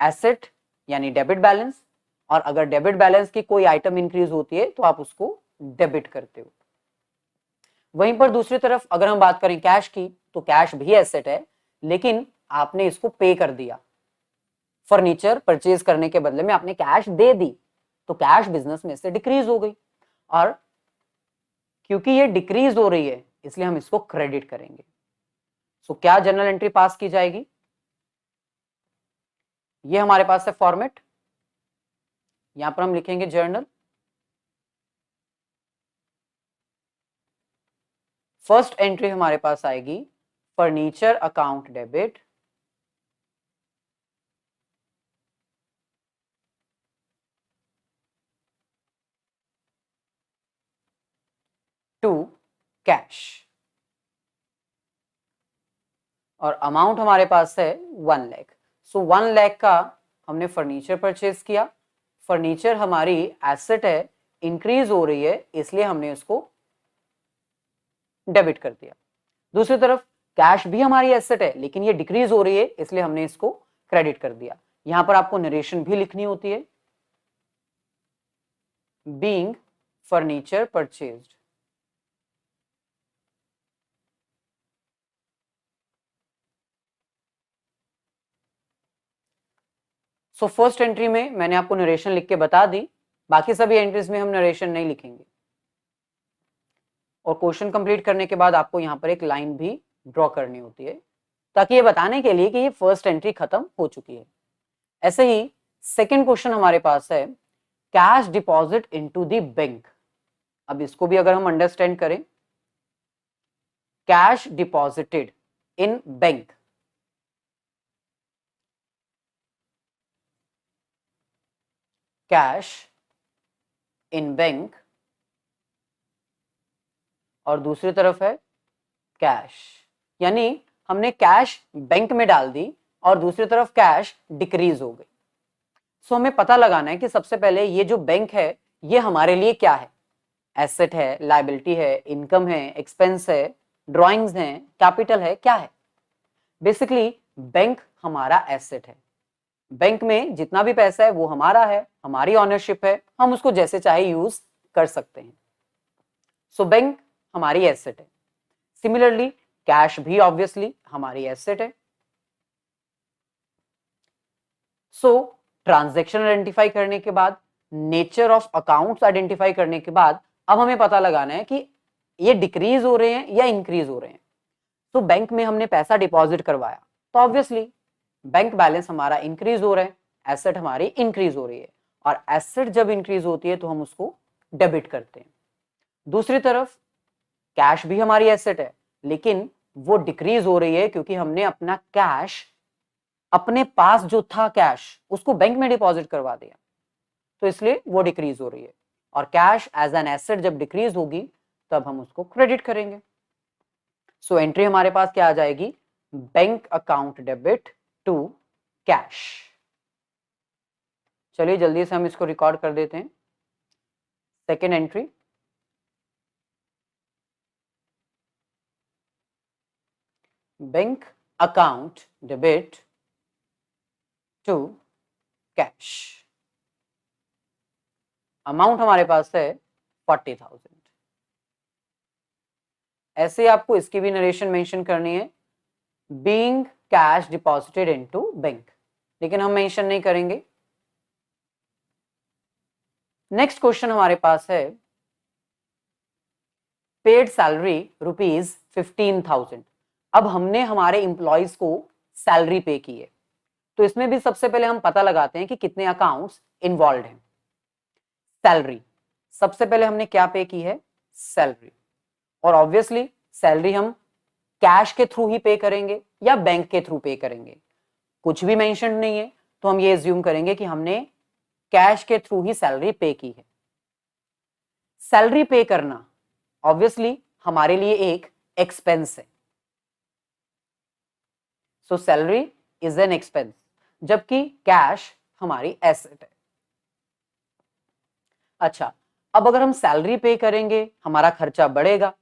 एसेट यानी डेबिट बैलेंस, और अगर डेबिट बैलेंस की कोई आइटम इंक्रीज होती है तो आप उसको डेबिट करते हो। वहीं पर दूसरी तरफ अगर हम बात करें कैश की, तो कैश भी एसेट है, लेकिन आपने इसको पे कर दिया, फर्नीचर परचेज करने के बदले में आपने कैश दे दी, तो कैश बिजनेस में से डिक्रीज हो गई, और क्योंकि ये डिक्रीज हो रही है इसलिए हम इसको क्रेडिट करेंगे। सो क्या जर्नल एंट्री पास की जाएगी? ये हमारे पास है फॉर्मेट, यहां पर हम लिखेंगे जर्नल। फर्स्ट एंट्री हमारे पास आएगी furniture account debit to cash, और अमाउंट हमारे पास है 1 लाख। सो 1 लाख का हमने फर्नीचर परचेज किया, फर्नीचर हमारी एसेट है, इंक्रीज हो रही है इसलिए हमने उसको डेबिट कर दिया। दूसरी तरफ कैश भी हमारी एसेट है लेकिन ये डिक्रीज हो रही है इसलिए हमने इसको क्रेडिट कर दिया। यहां पर आपको नरेशन भी लिखनी होती है, being furniture purchased. So first entry में मैंने आपको नरेशन लिख के बता दी, बाकी सभी एंट्रीज में हम नरेशन नहीं लिखेंगे, और क्वेश्चन कंप्लीट करने के बाद आपको यहां पर एक लाइन भी ड्रॉ करनी होती है ताकि ये बताने के लिए कि ये फर्स्ट एंट्री खत्म हो चुकी है। ऐसे ही सेकंड क्वेश्चन हमारे पास है cash deposit into the bank. अब इसको भी अगर हम अंडरस्टैंड करें, cash deposited in bank, cash in bank, और दूसरी तरफ है कैश, यानी हमने कैश बैंक में डाल दी और दूसरी तरफ कैश डिक्रीज हो गई। सो हमें पता लगाना है कि सबसे पहले ये जो बैंक है ये हमारे लिए क्या है, एसेट है, लायबिलिटी है, इनकम है, एक्सपेंस है, ड्रॉइंग्स हैं, कैपिटल है, क्या है? बेसिकली बैंक हमारा एसेट है, बैंक में जितना भी पैसा है वो हमारा है, हमारी ऑनरशिप है, हम उसको जैसे चाहे यूज कर सकते हैं। सो बैंक हमारी एसेट है। सिमिलरली कैश भी ऑब्वियसली हमारी एसेट है। सो ट्रांजैक्शन आइडेंटिफाई करने के बाद, नेचर ऑफ अकाउंट्स आइडेंटिफाई करने के बाद, अब हमें पता लगाना है कि ये डिक्रीज हो रहे हैं या इंक्रीज हो रहे हैं। तो बैंक में हमने पैसा डिपॉजिट करवाया तो ऑब्वियसली बैंक बैलेंस हमारा इंक्रीज हो रहा है, एसेट हमारी इंक्रीज हो रही है, और एसेट जब इंक्रीज होती है तो हम उसको डेबिट करते हैं। दूसरी तरफ कैश भी हमारी एसेट है लेकिन वो डिक्रीज हो रही है क्योंकि हमने अपना कैश, अपने पास जो था कैश, उसको बैंक में डिपॉजिट करवा दिया, तो इसलिए वो डिक्रीज हो रही है, और कैश एज एन एसेट जब डिक्रीज होगी तब हम उसको क्रेडिट करेंगे। सो एंट्री हमारे पास क्या आ जाएगी, bank account debit to cash. चलिए जल्दी से हम इसको रिकॉर्ड कर देते हैं। Second entry, bank account debit to cash, amount हमारे पास है 40,000। ऐसे आपको इसकी भी नरेशन मेंशन करनी है, being cash deposited into bank, लेकिन हम मेंशन नहीं करेंगे। नेक्स्ट क्वेश्चन हमारे पास है पेड सैलरी ₹15,000। अब हमने हमारे इंप्लॉइज को सैलरी पे की है, तो इसमें भी सबसे पहले हम पता लगाते हैं कि कितने अकाउंट्स इन्वॉल्व हैं। सैलरी, सबसे पहले हमने क्या पे की है, सैलरी, और ऑब्वियसली सैलरी हम कैश के थ्रू ही पे करेंगे या बैंक के थ्रू पे करेंगे, कुछ भी मेंशन नहीं है, तो हम ये एज्यूम करेंगे कि हमने कैश के थ्रू ही सैलरी पे की है। सैलरी पे करना ऑब्वियसली हमारे लिए एक एक्सपेंस है, सो सैलरी इज एन एक्सपेंस, जबकि कैश हमारी एसेट है। अच्छा, अब अगर हम सैलरी पे करेंगे हमारा खर्चा बढ़ेगा,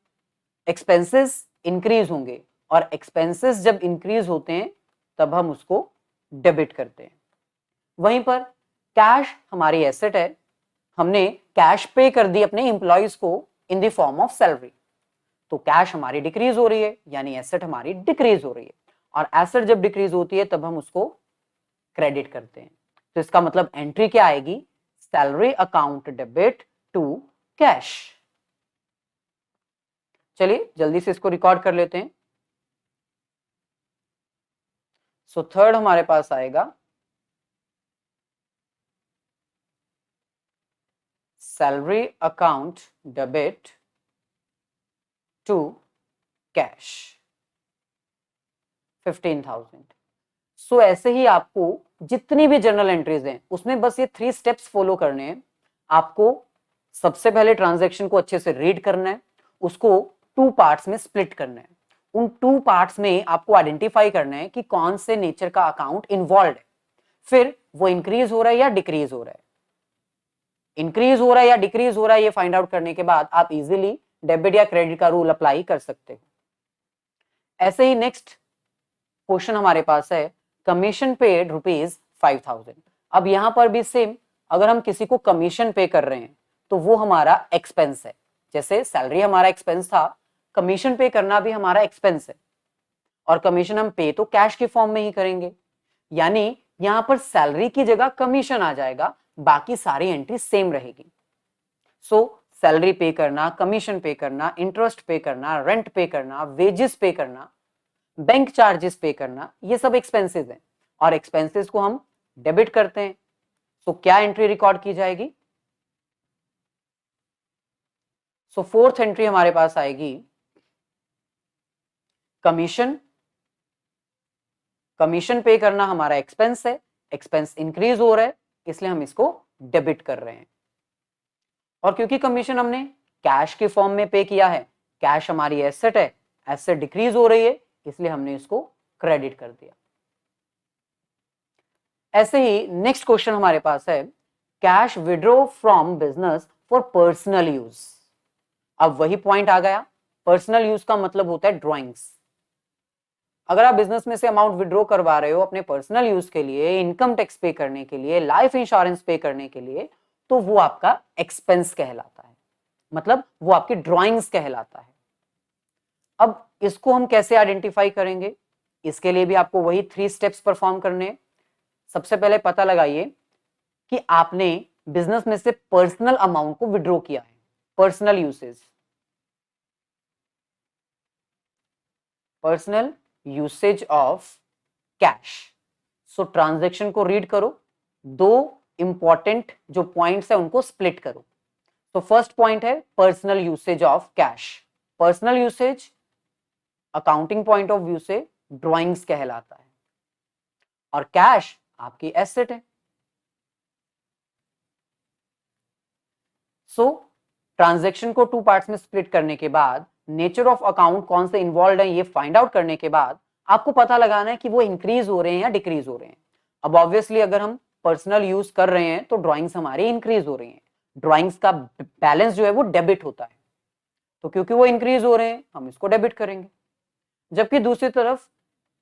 एक्सपेंसेस इंक्रीज होंगे, और एक्सपेंसेस जब इंक्रीज होते हैं तब हम उसको डेबिट करते हैं। वहीं पर कैश हमारी एसेट है, हमने कैश पे कर दी अपने एम्प्लॉयज को in the form of salary, तो कैश हमारी डिक्रीज हो रही है, यानी एसेट हमारी डिक्रीज हो रही है, और एसेट जब डिक्रीज होती है तब हम उसको क्रेडिट करते हैं। तो इसका मतलब एंट्री क्या आएगी, salary account debit to cash. चलिए जल्दी से इसको रिकॉर्ड कर लेते हैं। सो थर्ड हमारे पास आएगा salary account debit to cash 15,000। So ऐसे ही आपको जितनी भी जर्नल एंट्रीज हैं उसमें बस ये 3 स्टेप्स फॉलो करने हैं। आपको सबसे पहले ट्रांजैक्शन को अच्छे से रीड करना है, उसको 2 पार्ट्स में स्प्लिट करना है। उन 2 पार्ट्स में आपको आइडेंटिफाई करना है कि कौन से नेचर का अकाउंट इन्वॉल्व है, फिर वो इंक्रीज हो रहा है या डिक्रीज हो रहा है। इंक्रीज हो रहा है या डिक्रीज हो रहा है ये फाइंड आउट करने के बाद आप इजीली डेबिट या क्रेडिट का रूल अप्लाई कर सकते हो। ऐसे ही नेक्स्ट क्वेश्चन हमारे पास है कमीशन पेड ₹5,000। अब यहां पर भी सेम, अगर हम किसी को कमीशन पे कर रहे हैं तो वो हमारा एक्सपेंस है। जैसे सैलरी हमारा एक्सपेंस था, कमीशन पे करना भी हमारा एक्सपेंस है, और कमीशन हम पे तो कैश के फॉर्म में ही करेंगे, यानी यहां पर सैलरी की जगह कमीशन आ जाएगा, बाकी सारी एंट्री सेम रहेगी। सो सैलरी पे करना, कमीशन पे करना, इंटरेस्ट पे करना, रेंट पे करना, वेजेस पे करना, बैंक चार्जेस पे करना, ये सब एक्सपेंसेस हैं, और एक्सपेंसेस को हम डेबिट करते हैं। सो क्या एंट्री रिकॉर्ड की जाएगी, सो फोर्थ एंट्री हमारे पास आएगी कमीशन। कमीशन पे करना हमारा एक्सपेंस है, एक्सपेंस इंक्रीज हो रहा है इसलिए हम इसको डेबिट कर रहे हैं, और क्योंकि कमीशन हमने कैश के फॉर्म में पे किया है, कैश हमारी एसेट है, एसेट डिक्रीज हो रही है इसलिए हमने इसको क्रेडिट कर दिया। ऐसे ही नेक्स्ट क्वेश्चन हमारे पास है cash withdraw from business for personal use. अब वही पॉइंट आ गया, पर्सनल यूज का मतलब होता है ड्राइंग्स। अगर आप बिजनेस में से अमाउंट विड्रॉ करवा रहे हो अपने पर्सनल यूज के लिए, इनकम टैक्स पे करने के लिए, लाइफ इंश्योरेंस पे करने के लिए, तो वो आपका एक्सपेंस कहलाता है, मतलब वो आपकी ड्राइंग्स कहलाता है। अब इसको हम कैसे आइडेंटिफाई करेंगे, इसके लिए भी आपको वही 3 स्टेप्स परफॉर्म करने हैं। सबसे पहले पता लगाइए कि आपने बिजनेस में से पर्सनल अमाउंट को विड्रॉ किया है, personal usage, personal usage of cash. So transaction को रीड करो, 2 इंपॉर्टेंट जो पॉइंट्स है उनको स्प्लिट करो। तो फर्स्ट पॉइंट है personal usage of cash. Personal usage accounting point of view से ड्राइंग्स कहलाता है, और कैश आपकी एसेट है। सो ट्रांजैक्शन को 2 पार्ट्स में स्प्लिट करने के बाद, नेचर ऑफ अकाउंट कौन से इन्वॉल्व है ये फाइंड आउट करने के बाद आपको पता लगाना है कि वो इंक्रीज हो रहे हैं या डिक्रीज हो रहे हैं। अब ऑब्वियसली अगर हम पर्सनल यूज कर रहे हैं तो ड्राइंग्स हमारी इंक्रीज हो रही हैं, ड्राइंग्स का बैलेंस जो है वो डेबिट होता है, तो क्योंकि वो इंक्रीज हो रहे हैं हम इसको डेबिट करेंगे। जबकि दूसरी तरफ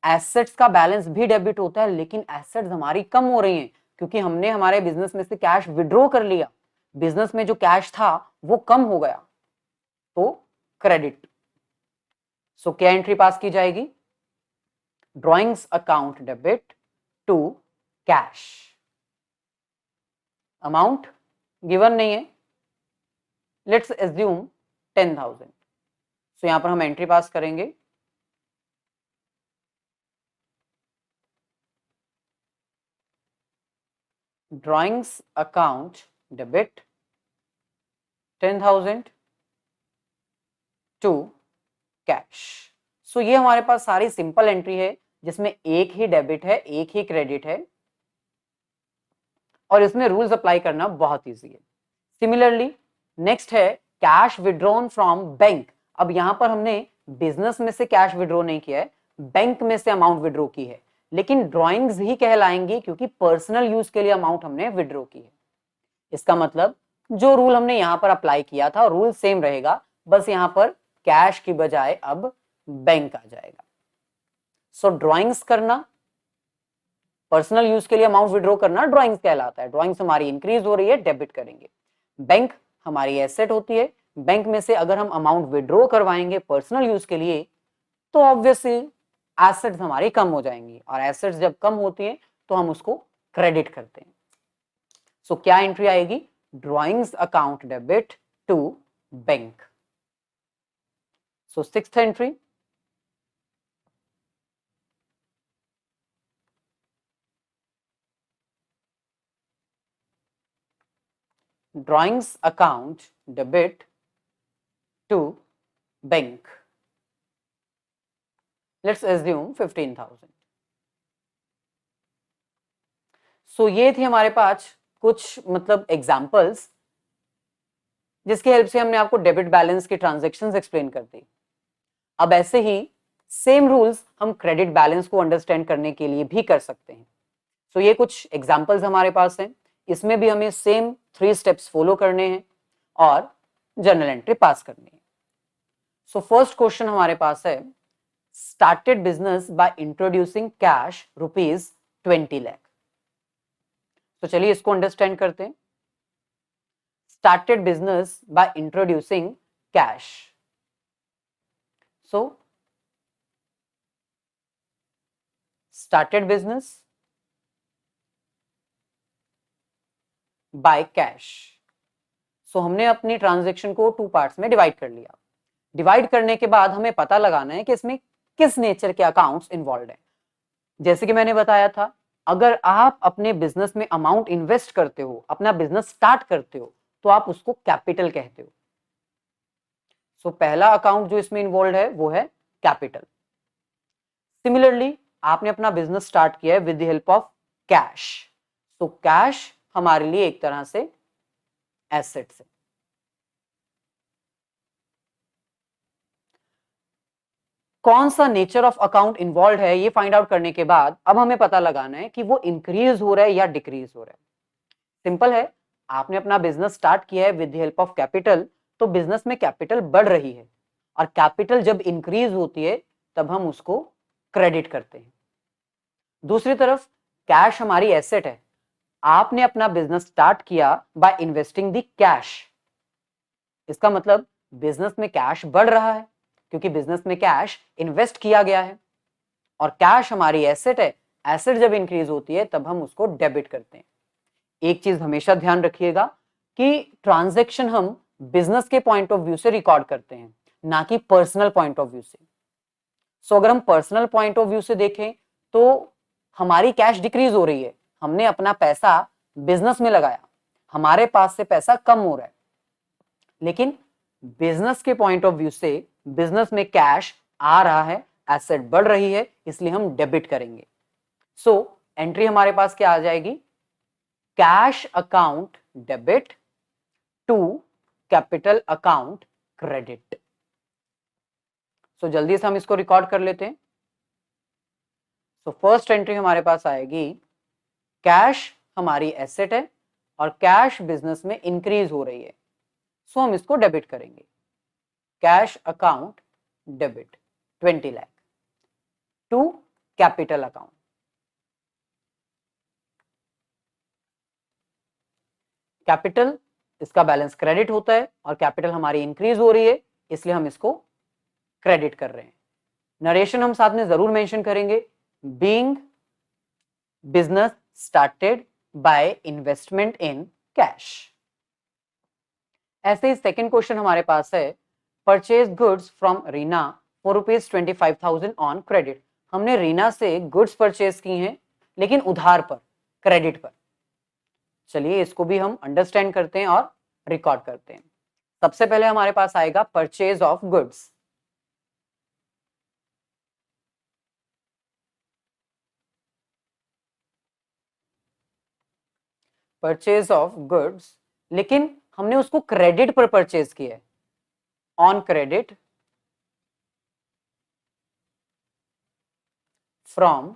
एसेट्स का बैलेंस भी डेबिट होता है, लेकिन एसेट्स हमारी कम हो रही हैं क्योंकि हमने हमारे बिजनेस में से कैश विड्रॉ कर लिया, बिजनेस में जो कैश था वो कम हो गया, तो क्रेडिट। सो क्या एंट्री पास की जाएगी, drawings account debit to cash. Amount given नहीं है, लेट्स एज्यूम 10,000। सो यहां पर हम एंट्री पास करेंगे, drawings account debit 10,000 to cash. So ये हमारे पास सारी सिंपल एंट्री है जिसमें एक ही डेबिट है, एक ही क्रेडिट है, और इसमें रूल्स अप्लाई करना बहुत इजी है। सिमिलरली नेक्स्ट है कैश विड्रॉन फ्रॉम बैंक। अब यहां पर हमने बिजनेस में से कैश विड्रॉ नहीं किया है, बैंक में से अमाउंट विड्रॉ की है, लेकिन ड्राइंग्स ही कहलाएंगी क्योंकि पर्सनल यूज के लिए अमाउंट हमने विड्रॉ की है। इसका मतलब जो रूल हमने यहां पर अप्लाई किया था रूल सेम रहेगा, बस यहां पर कैश की बजाय अब बैंक आ जाएगा। सो ड्रॉइंग्स करना, पर्सनल यूज के लिए अमाउंट विड्रॉ करना ड्रॉइंग्स कहलाता है। ड्रॉइंग्स हमारी इंक्रीज हो रही है, डेबिट करेंगे। बैंक हमारी एसेट होती है, बैंक में से अगर हम अमाउंट विड्रॉ करवाएंगे पर्सनल यूज के लिए तो ऑब्वियसली एसेट्स हमारी कम हो जाएंगी, और एसेट्स जब कम होती है तो हम उसको क्रेडिट करते हैं। सो क्या एंट्री आएगी? Drawings account debit to bank. So sixth entry, drawings account debit to bank. Let's assume 15,000. So ये थी हमारे पास कुछ मतलब एग्जाम्पल्स जिसकी हेल्प से हमने आपको डेबिट बैलेंस की ट्रांजैक्शंस एक्सप्लेन कर दी। अब ऐसे ही सेम रूल्स हम क्रेडिट बैलेंस को अंडरस्टैंड करने के लिए भी कर सकते हैं। सो ये कुछ एग्जाम्पल्स हमारे पास हैं, इसमें भी हमें सेम 3 स्टेप्स फॉलो करने हैं और जर्नल एंट्री पास करनी है। सो फर्स्ट क्वेश्चन हमारे पास है, started business by introducing cash ₹20 lakh. तो चलिए इसको अंडरस्टैंड करते हैं। Started business by introducing cash. So started business by cash. So हमने अपनी ट्रांजैक्शन को 2 पार्ट्स में डिवाइड कर लिया। डिवाइड करने के बाद हमें पता लगाना है कि इसमें किस नेचर के अकाउंट्स इन्वॉल्व है। जैसे कि मैंने बताया था, अगर आप अपने बिजनेस में अमाउंट इन्वेस्ट करते हो, अपना बिजनेस स्टार्ट करते हो, तो आप उसको कैपिटल कहते हो। सो पहला अकाउंट जो इसमें इन्वॉल्व है वो है कैपिटल। सिमिलरली आपने अपना बिजनेस स्टार्ट किया है with the help of cash, तो कैश हमारे लिए एक तरह से एसेट्स है। कौन सा नेचर ऑफ अकाउंट इन्वॉल्व है ये फाइंड आउट करने के बाद अब हमें पता लगाना है कि वो इंक्रीज हो रहा है या डिक्रीज हो रहा है। सिंपल है, आपने अपना बिजनेस स्टार्ट किया है with the help of capital, तो बिजनेस में कैपिटल बढ़ रही है, और कैपिटल जब इंक्रीज होती है तब हम उसको क्रेडिट करते हैं। दूसरी तरफ कैश हमारी एसेट है, आपने अपना बिजनेस स्टार्ट किया बाय इन्वेस्टिंग द कैश, इसका मतलब बिजनेस में कैश बढ़ रहा है क्योंकि बिजनेस में कैश इन्वेस्ट किया गया है, और कैश हमारी एसेट है। एसेट जब इंक्रीज होती है तब हम उसको डेबिट करते हैं। एक चीज हमेशा ध्यान रखिएगा कि ट्रांजैक्शन हम बिजनेस के पॉइंट ऑफ व्यू से रिकॉर्ड करते हैं, ना कि पर्सनल पॉइंट ऑफ व्यू से। सो अगर हम पर्सनल पॉइंट ऑफ व्यू से देखें तो हमारी कैश डिक्रीज हो रही है, हमने अपना पैसा बिजनेस में लगाया, हमारे पास से पैसा कम हो रहा है, लेकिन बिजनेस के पॉइंट ऑफ व्यू से बिजनेस में कैश आ रहा है, एसेट बढ़ रही है, इसलिए हम डेबिट करेंगे। सो एंट्री हमारे पास क्या आ जाएगी? Cash account debit to capital account credit. So जल्दी से हम इसको रिकॉर्ड कर लेते हैं। सो फर्स्ट एंट्री हमारे पास आएगी, कैश हमारी एसेट है और कैश बिजनेस में इंक्रीज हो रही है, सो हम इसको डेबिट करेंगे। Cash account debit 20 lakh to capital account. Capital इसका बैलेंस क्रेडिट होता है और कैपिटल हमारी इंक्रीज हो रही है, इसलिए हम इसको क्रेडिट कर रहे हैं। नरेशन हम साथ में जरूर मेंशन करेंगे, being business started by investment in cash. ऐसे ही सेकेंड क्वेश्चन हमारे पास है, purchase goods from Reena for ₹25,000 on credit. हमने रीना से गुड्स परचेज की हैं लेकिन उधार पर, क्रेडिट पर। चलिए इसको भी हम अंडरस्टैंड करते हैं और रिकॉर्ड करते हैं। सबसे पहले हमारे पास आएगा purchase of goods. Purchase of goods, लेकिन हमने उसको क्रेडिट पर परचेज किया है, ऑन क्रेडिट फ्रॉम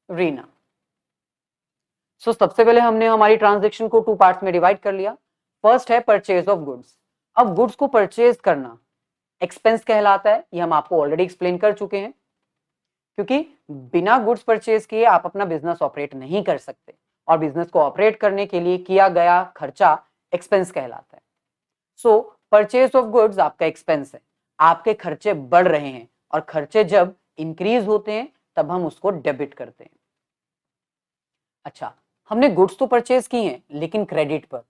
रीना। सो सबसे पहले हमने हमारी ट्रांजेक्शन को 2 पार्ट्स में डिवाइड कर लिया। फर्स्ट है परचेज ऑफ गुड्स। अब गुड्स को परचेज करना एक्सपेंस कहलाता है, ये हम आपको ऑलरेडी एक्सप्लेन कर चुके हैं, क्योंकि बिना गुड्स परचेज किए आप अपना बिजनेस ऑपरेट नहीं कर सकते और बिजनेस को ऑपरेट करने के लिए किया गया खर्चा एक्सपेंस कहलाता है। सो परचेज ऑफ गुड्स आपका एक्सपेंस है, आपके खर्चे बढ़ रहे हैं और खर्चे जब इंक्रीज होते हैं तब हम उसको डेबिट करते हैं। अच्छा, हमने गुड्स तो परचेज की हैं, लेकिन क्रेडिट पर,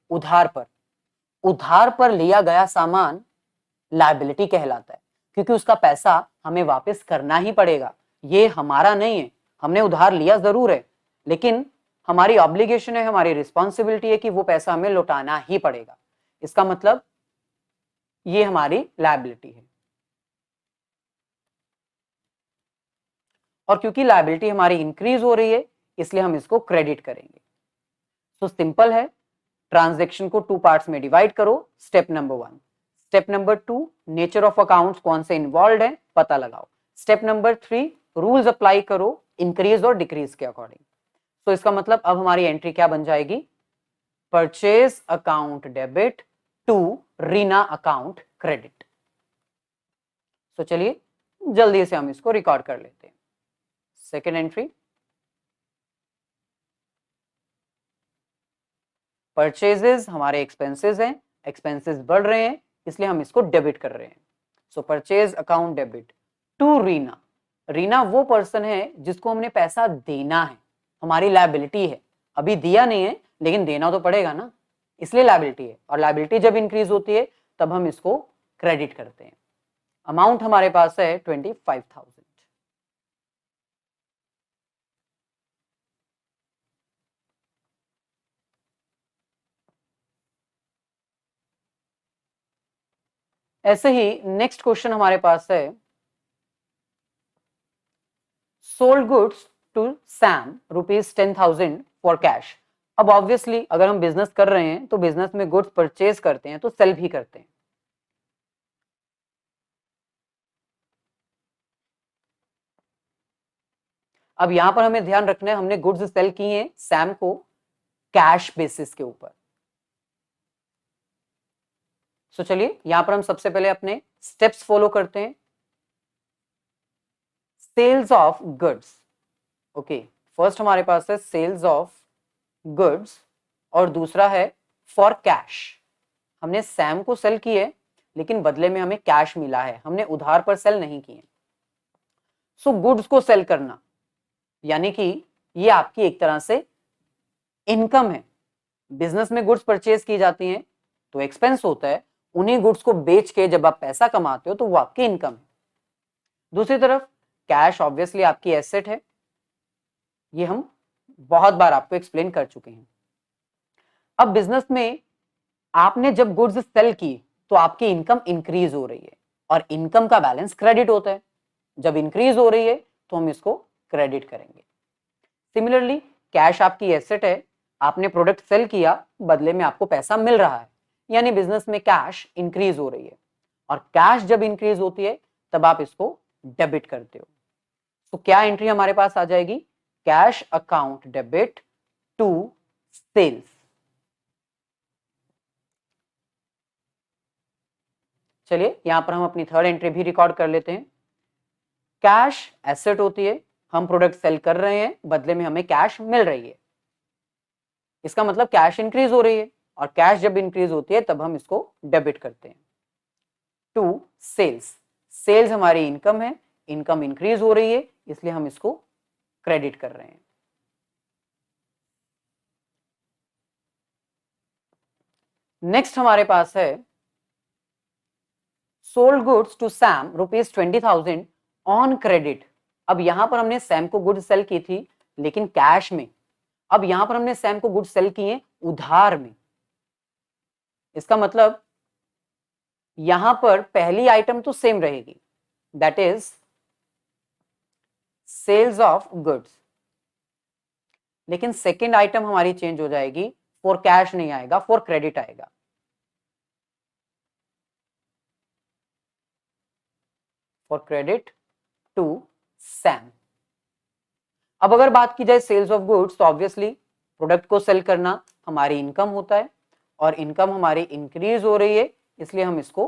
उधार पर लिया गया सामान लायबिलिटी कहलाता है, क्योंकि उसका पैसा हमें वापस करना ही पड़ेगा। ये हमारा नहीं है, हमने उधार लिया जरूर है, लेकिन हमारी ऑब्लिगेशन है, हमारी रिस्पॉन्सिबिलिटी है कि वो पैसा हमें लौटाना ही पड़ेगा। इसका मतलब ये हमारी लायबिलिटी है। और क्योंकि लायबिलिटी हमारी इंक्रीज हो रही है, इसलिए हम इसको क्रेडिट करेंगे। तो सिंपल है, ट्रांजैक्शन को 2 पार्ट्स में डिवाइड करो, step number 1। Step number 2, nature of accounts कौन से इन्वॉल्व है पता लगाओ। स्टेप नंबर 3, रूल्स अप्लाई करो इंक्रीज और डिक्रीज के अकॉर्डिंग। तो इसका मतलब अब हमारी एंट्री क्या बन जाएगी, purchase account debit to Reena account credit. तो चलिए जल्दी से हम इसको रिकॉर्ड कर लेते हैं। सेकेंड एंट्री, परचेजेस हमारे एक्सपेंसेस हैं, एक्सपेंसेस बढ़ रहे हैं, इसलिए हम इसको डेबिट कर रहे हैं। So purchase account debit to Reena. Reena वो पर्सन है जिसको हमने पैसा देना है, हमारी लायबिलिटी है, अभी दिया नहीं है लेकिन देना तो पड़ेगा ना, इसलिए लायबिलिटी है। और लायबिलिटी जब इंक्रीज होती है तब हम इसको क्रेडिट करते हैं। अमाउंट हमारे पास है 25,000। ऐसे ही नेक्स्ट क्वेश्चन हमारे पास है, sold goods to Sam ₹10,000 for cash. अब ऑब्वियसली अगर हम बिजनेस कर रहे हैं तो बिजनेस में गुड्स परचेज करते हैं तो सेल भी करते हैं। अब यहां पर हमें ध्यान रखना है, हमने गुड्स सेल किए हैं सैम को कैश बेसिस के ऊपर। सो चलिए यहां पर हम सबसे पहले अपने स्टेप्स फॉलो करते हैं। Sales of goods, okay, first हमारे पास है सेल्स ऑफ गुड्स और दूसरा है फॉर कैश। हमने सैम को सेल किए लेकिन बदले में हमें कैश मिला है, हमने उधार पर सेल नहीं किए। सो गुड्स को सेल करना यानी कि ये आपकी एक तरह से इनकम है। बिजनेस में गुड्स परचेज की जाती हैं तो एक्सपेंस होता है, उन्हीं गुड्स को बेच के जब आप पैसा कमाते हो तो वो आपकी इनकम है। दूसरी तरफ कैश ऑब्वियसली आपकी एसेट है, ये हम बहुत बार आपको एक्सप्लेन कर चुके हैं। अब बिजनेस में आपने जब गुड्स सेल की तो आपकी इनकम इंक्रीज हो रही है और इनकम का बैलेंस क्रेडिट होता है। जब इंक्रीज हो रही है तो हम इसको क्रेडिट करेंगे। सिमिलरली कैश आपकी एसेट है, आपने प्रोडक्ट सेल किया, बदले में आपको पैसा मिल रहा है, यानी बिजनेस में कैश इंक्रीज हो रही है और कैश जब इंक्रीज होती है तब आप इसको डेबिट करते हो। तो क्या एंट्री हमारे पास आ जाएगी, cash account debit to sales. चलिए यहां पर हम अपनी थर्ड एंट्री भी रिकॉर्ड कर लेते हैं। कैश एसेट होती है, हम प्रोडक्ट सेल कर रहे हैं, बदले में हमें कैश मिल रही है, इसका मतलब कैश इंक्रीज हो रही है और कैश जब इंक्रीज होती है तब हम इसको डेबिट करते हैं। टू सेल्स, सेल्स हमारी इनकम है, इनकम इंक्रीज हो रही है इसलिए हम इसको क्रेडिट कर रहे हैं। नेक्स्ट हमारे पास है sold goods to Sam ₹20,000 on credit. अब यहां पर हमने सैम को गुड्स सेल की थी लेकिन कैश में, अब यहां पर हमने सैम को गुड्स सेल किए उधार में। इसका मतलब यहां पर पहली आइटम तो सेम रहेगी, that is sales of goods, लेकिन सेकेंड आइटम हमारी चेंज हो जाएगी, फॉर कैश नहीं आएगा, फॉर क्रेडिट आएगा। For credit to Sam. अब अगर बात की जाए सेल्स ऑफ गुड्स तो ऑब्वियसली प्रोडक्ट को सेल करना हमारी इनकम होता है और इनकम हमारी इंक्रीज हो रही है, इसलिए हम इसको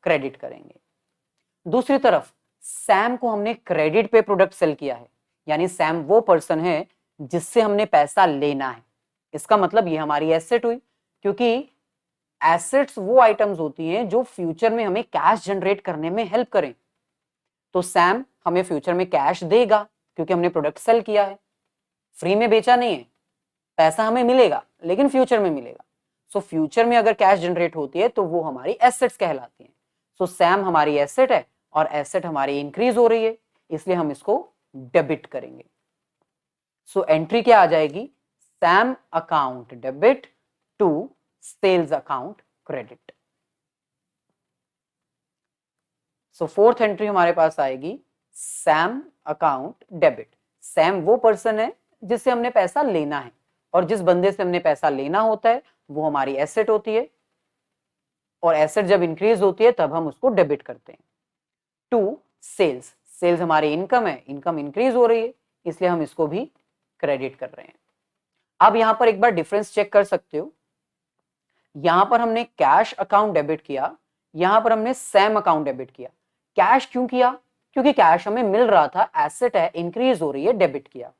क्रेडिट करेंगे। दूसरी तरफ सैम को हमने क्रेडिट पे प्रोडक्ट सेल किया है, यानी सैम वो पर्सन है जिससे हमने पैसा लेना है। इसका मतलब ये हमारी एसेट हुई, क्योंकि एसेट्स वो आइटम्स होती हैं जो फ्यूचर में हमें कैश जनरेट करने में हेल्प करें। तो सैम हमें फ्यूचर में कैश देगा क्योंकि हमने प्रोडक्ट सेल किया है, फ्री में बेचा नहीं है, पैसा हमें मिलेगा लेकिन फ्यूचर में मिलेगा। सो फ्यूचर में अगर कैश जनरेट होती है तो वो हमारी एसेट्स कहलाती हैं। सो सैम हमारी एसेट है और एसेट हमारी इंक्रीज हो रही है, इसलिए हम इसको डेबिट करेंगे। सो एंट्री क्या आ जाएगी, Sam account debit to sales account credit. So fourth entry हमारे पास आएगी सैम अकाउंट डेबिट। सैम वो पर्सन है जिससे हमने पैसा लेना है और जिस बंदे से हमने पैसा लेना होता है वो हमारी एसेट होती है, और एसेट जब इंक्रीज होती है तब हम उसको डेबिट करते हैं। टू सेल्स, सेल्स हमारी इनकम है, इनकम इंक्रीज हो रही है इसलिए हम इसको भी क्रेडिट कर रहे हैं। अब यहां पर एक बार डिफरेंस चेक कर सकते हो, यहां पर हमने कैश अकाउंट डेबिट किया, यहां पर हमने सैम अकाउंट डेबिट किया। कैश क्यों किया, क्योंकि कैश हमें मिल रहा था, एसेट है, इंक्रीज हो रही है, डेबिट किया।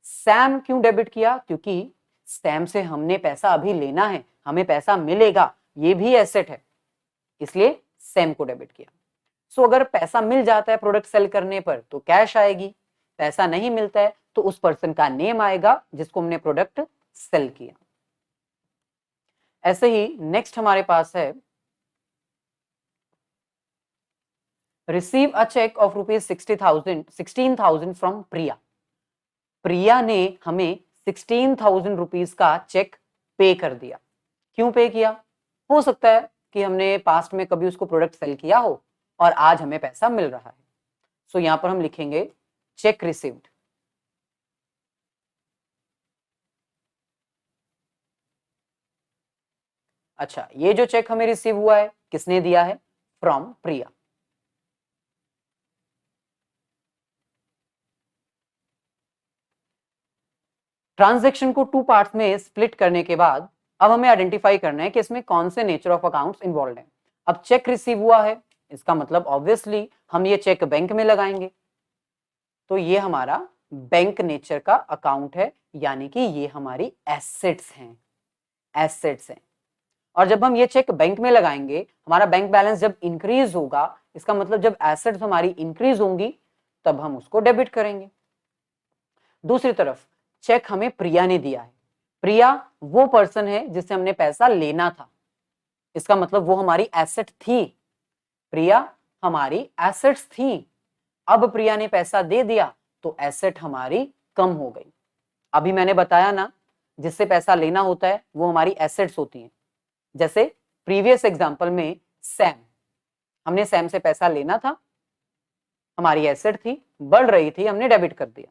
सैम क्यों डेबिट किया, क्योंकि सैम से हमने पैसा अभी लेना है, हमें पैसा मिलेगा, ये भी एसेट है, इसलिए सैम को डेबिट किया। सो अगर पैसा मिल जाता है प्रोडक्ट सेल करने पर तो कैश आएगी, पैसा नहीं मिलता है तो उस पर्सन का नेम आएगा जिसको हमने प्रोडक्ट सेल किया। ऐसे ही नेक्स्ट हमारे पास है receive a cheque of ₹16,000 from Priya. Priya ने हमें 16,000 रुपीज का चेक पे कर दिया। क्यों पे किया, हो सकता है कि हमने पास्ट में कभी उसको प्रोडक्ट सेल किया हो और आज हमें पैसा मिल रहा है। सो यहां पर हम लिखेंगे चेक रिसीव्ड। अच्छा, ये जो चेक हमें रिसीव हुआ है किसने दिया है, फ्रॉम प्रिया। ट्रांजैक्शन को टू पार्ट्स में स्प्लिट करने के बाद अब हमें आइडेंटिफाई करना है कि इसमें कौन से नेचर ऑफ अकाउंट्स इन्वॉल्व हैं। अब चेक रिसीव हुआ है, इसका मतलब ऑब्वियसली हम ये चेक बैंक में लगाएंगे, तो ये हमारा बैंक नेचर का अकाउंट है, यानी कि ये हमारी एसेट्स हैं, एसेट्स हैं। और जब हम ये चेक बैंक में लगाएंगे, हमारा बैंक बैलेंस जब इंक्रीज होगा, इसका मतलब जब एसेट्स हमारी इंक्रीज होंगी तब हम उसको डेबिट करेंगे। दूसरी तरफ चेक हमें प्रिया ने दिया है, प्रिया वो पर्सन है जिससे हमने पैसा लेना था, इसका मतलब वो हमारी एसेट थी, प्रिया हमारी एसेट्स थी। अब प्रिया ने पैसा दे दिया तो एसेट हमारी कम हो गई। अभी मैंने बताया ना, जिससे पैसा लेना होता है वो हमारी एसेट्स होती हैं। जैसे प्रीवियस एग्जांपल में सैम, हमने सैम से पैसा लेना था, हमारी एसेट थी, बढ़ रही थी, हमने डेबिट कर दिया।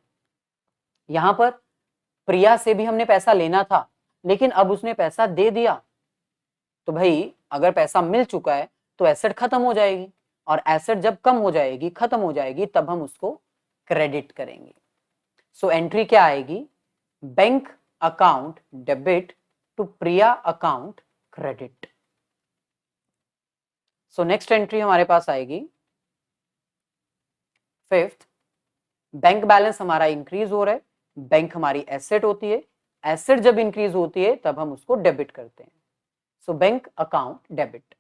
यहां पर प्रिया से भी हमने पैसा लेना था लेकिन अब उसने पैसा दे दिया, तो भाई अगर पैसा मिल चुका है तो एसेट खत्म हो जाएगी, और एसेट जब कम हो जाएगी, खत्म हो जाएगी, तब हम उसको क्रेडिट करेंगे। सो एंट्री क्या आएगी, bank account debit to Priya account credit. So next entry हमारे पास आएगी फिफ्थ, बैंक बैलेंस हमारा इंक्रीज हो रहा है, बैंक हमारी एसेट होती है, एसेट जब इंक्रीज होती है तब हम उसको डेबिट करते हैं। So bank account debit.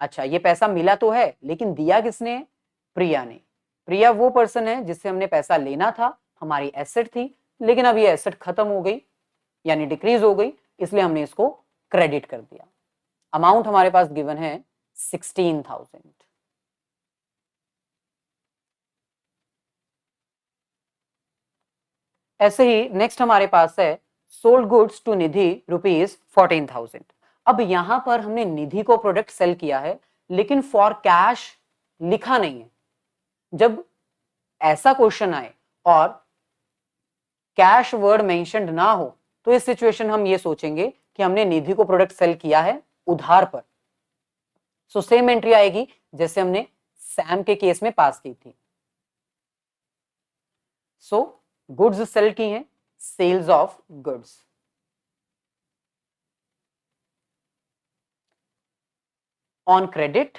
अच्छा, ये पैसा मिला तो है लेकिन दिया किसने, प्रिया ने। प्रिया वो पर्सन है जिससे हमने पैसा लेना था, हमारी एसेट थी, लेकिन अब ये एसेट खत्म हो गई यानी डिक्रीज हो गई, इसलिए हमने इसको क्रेडिट कर दिया। अमाउंट हमारे पास गिवन है 16,000। ऐसे ही नेक्स्ट हमारे पास है सोल्ड गुड्स टू निधि ₹14,000। अब यहां पर हमने निधि को प्रोडक्ट सेल किया है लेकिन फॉर कैश लिखा नहीं है। जब ऐसा क्वेश्चन आए और कैश वर्ड मेंशन्ड ना हो तो इस सिचुएशन हम ये सोचेंगे कि हमने निधि को प्रोडक्ट सेल किया है उधार पर। सो सेम एंट्री आएगी जैसे हमने सैम के केस में पास की थी। सो गुड्स सेल की हैं, sales of goods. On credit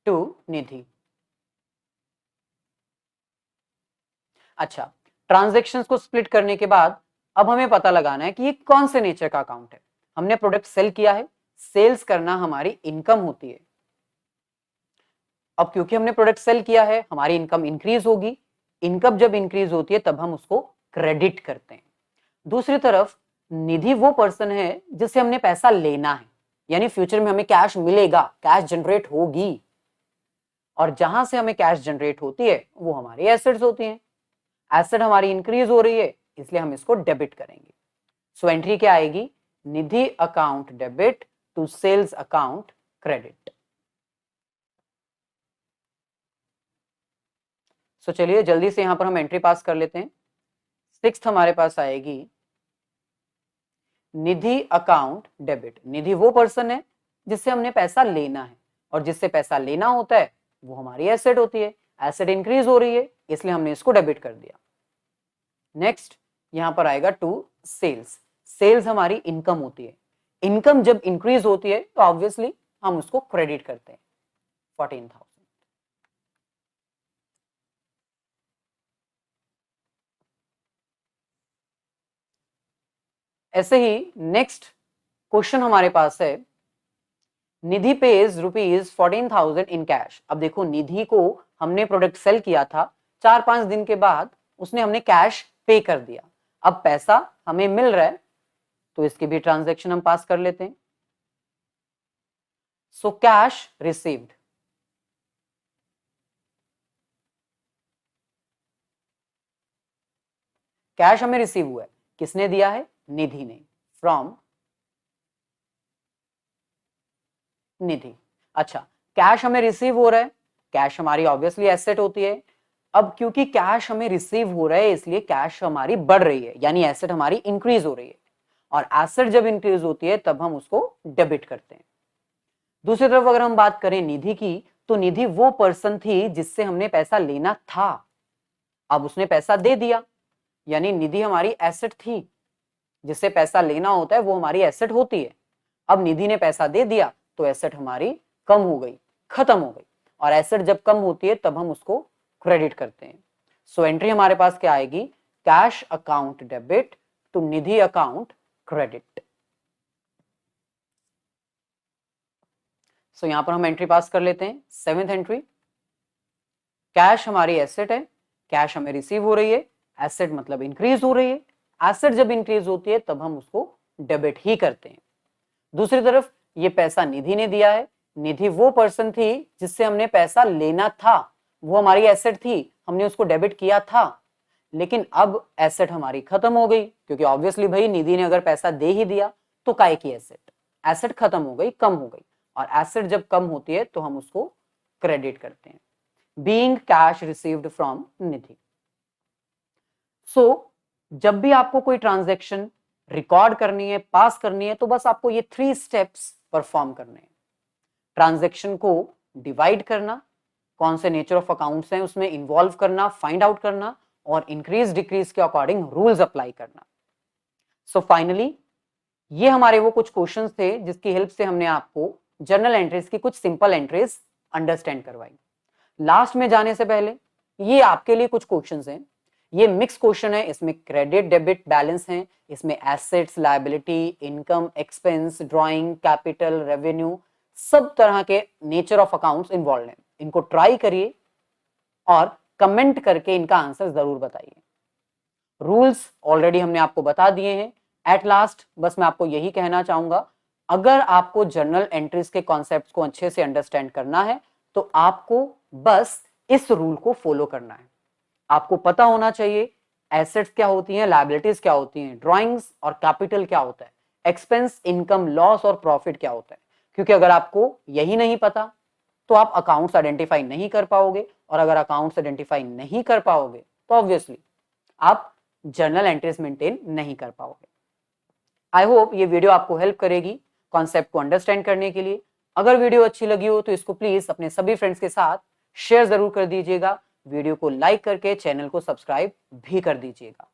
to Nidhi. अच्छा, ट्रांजैक्शंस को स्प्लिट करने के बाद अब हमें पता लगाना है कि ये कौन से नेचर का अकाउंट है। हमने प्रोडक्ट सेल किया है, सेल्स करना हमारी इनकम होती है। अब क्योंकि हमने प्रोडक्ट सेल किया है, हमारी इनकम इंक्रीज होगी। इनकम जब इंक्रीज होती है तब हम उसको क्रेडिट करते हैं। दूसरी तरफ निधि वो पर्सन है जिससे हमने पैसा लेना है, यानी फ्यूचर में हमें कैश मिलेगा, कैश जनरेट होगी। और जहां से हमें कैश जनरेट होती है वो हमारी एसेट्स होती हैं। एसेट हमारी इंक्रीज हो रही है, इसलिए हम इसको डेबिट करेंगे। सो एंट्री क्या आएगी? Nidhi account debit to sales account credit. So चलिए जल्दी से यहां पर हम एंट्री पास कर लेते हैं। सिक्स्थ हमारे पास आएगी निधि अकाउंट डेबिट। निधि वो पर्सन है जिससे हमने पैसा लेना है, और जिससे पैसा लेना होता है वो हमारी एसेट होती है। एसेट इंक्रीज हो रही है, इसलिए हमने इसको डेबिट कर दिया। नेक्स्ट यहां पर आएगा टू सेल्स। सेल्स हमारी इनकम होती है। इनकम जब इंक्रीज होती है तो ऑब्वियसली हम उसको क्रेडिट करते हैं, 14,000। ऐसे ही नेक्स्ट क्वेश्चन हमारे पास है, निधि पेज ₹14,000 इन कैश। अब देखो, निधि को हमने प्रोडक्ट सेल किया था, 4-5 दिन के बाद उसने हमने कैश पे कर दिया। अब पैसा हमें मिल रहा है, तो इसकी भी ट्रांजैक्शन हम पास कर लेते हैं। So cash received. कैश हमें रिसीव हुआ है, किसने दिया है? निधि ने, फ्रॉम निधि। अच्छा, कैश हमें रिसीव हो रहा है, कैश हमारी ऑब्वियसली एसेट होती है। अब क्योंकि कैश हमें रिसीव हो रहा है इसलिए कैश हमारी बढ़ रही है, यानी एसेट हमारी इंक्रीज हो रही है। और एसेट जब इंक्रीज होती है तब हम उसको डेबिट करते हैं। दूसरी तरफ अगर हम बात करें निधि की, तो निधि वो पर्सन थी जिससे हमने पैसा लेना था। अब उसने पैसा दे दिया, यानी निधि हमारी एसेट थी। जिससे पैसा लेना होता है वो हमारी एसेट होती है। अब निधि ने पैसा दे दिया तो एसेट हमारी कम हो गई, खत्म हो गई। और एसेट जब कम होती है तब हम उसको क्रेडिट करते हैं। सो एंट्री हमारे पास क्या आएगी? Cash account debit to Nidhi account credit. So यहां पर हम एंट्री पास कर लेते हैं। 7th एंट्री, कैश हमारी एसेट है, कैश हमें रिसीव हो रही है, एसेट मतलब इंक्रीज हो रही है। एसेट जब इंक्रीज होती है तब हम उसको डेबिट ही करते हैं। दूसरी तरफ ये पैसा निधि ने दिया है। निधि वो पर्सन थी जिससे हमने पैसा लेना था, वो हमारी एसेट थी, हमने उसको डेबिट किया था। लेकिन अब एसेट हमारी खत्म हो गई, क्योंकि ऑब्वियसली भाई निधि ने अगर पैसा दे ही दिया तो काय की एसेट? एसेट खत्म हो गई, कम हो गई। और एसेट जब कम होती है तो हम उसको क्रेडिट करते हैं। बीइंग कैश रिसीव्ड फ्रॉम निधि। सो जब भी आपको कोई ट्रांजैक्शन रिकॉर्ड करनी है, पास करनी है, तो बस आपको ये 3 स्टेप्स परफॉर्म करने हैं। ट्रांजैक्शन को डिवाइड करना, कौन से नेचर ऑफ अकाउंट्स हैं उसमें इन्वॉल्व करना, फाइंड आउट करना, और इंक्रीज डिक्रीज के अकॉर्डिंग रूल्स अप्लाई करना। सो फाइनली ये हमारे वो कुछ क्वेश्चंस थे जिसकी हेल्प से हमने आपको जर्नल एंट्रीज की कुछ सिंपल एंट्रीज अंडरस्टैंड करवाई। लास्ट में जाने से पहले ये आपके लिए कुछ क्वेश्चंस हैं। ये मिक्स क्वेश्चन है, इसमें क्रेडिट डेबिट बैलेंस है, इसमें assets, liability, income, expense, drawing, capital, revenue, सब तरह के नेचर ऑफ अकाउंट्स इन्वॉल्व हैं। इनको ट्राई करिए और कमेंट करके इनका आंसर जरूर बताइए। रूल्स ऑलरेडी हमने आपको बता दिए हैं। एट लास्ट बस मैं आपको यही कहना चाहूंगा, अगर आपको जर्नल एंट्रीज के कॉन्सेप्ट्स को अच्छे से अंडरस्टैंड करना है तो आपको बस इस रूल को फॉलो करना है। आपको पता होना चाहिए एसेट्स क्या होती हैं, लायबिलिटीज क्या होती हैं, ड्राइंग्स और कैपिटल क्या होता है, एक्सपेंस, इनकम, लॉस और प्रॉफिट क्या होता है। क्योंकि अगर आपको यही नहीं पता तो आप अकाउंट्स आइडेंटिफाई नहीं कर पाओगे, और अगर अकाउंट्स आइडेंटिफाई नहीं कर पाओगे तो ऑब्वियसली आप जर्नल एंट्रीज मेंटेन नहीं कर पाओगे। आई होप ये वीडियो आपको हेल्प करेगी कॉन्सेप्ट को अंडरस्टैंड करने के लिए। अगर वीडियो अच्छी लगी हो तो इसको प्लीज अपने सभी फ्रेंड्स के साथ शेयर जरूर कर दीजिएगा। वीडियो को लाइक करके चैनल को सब्सक्राइब भी कर दीजिएगा।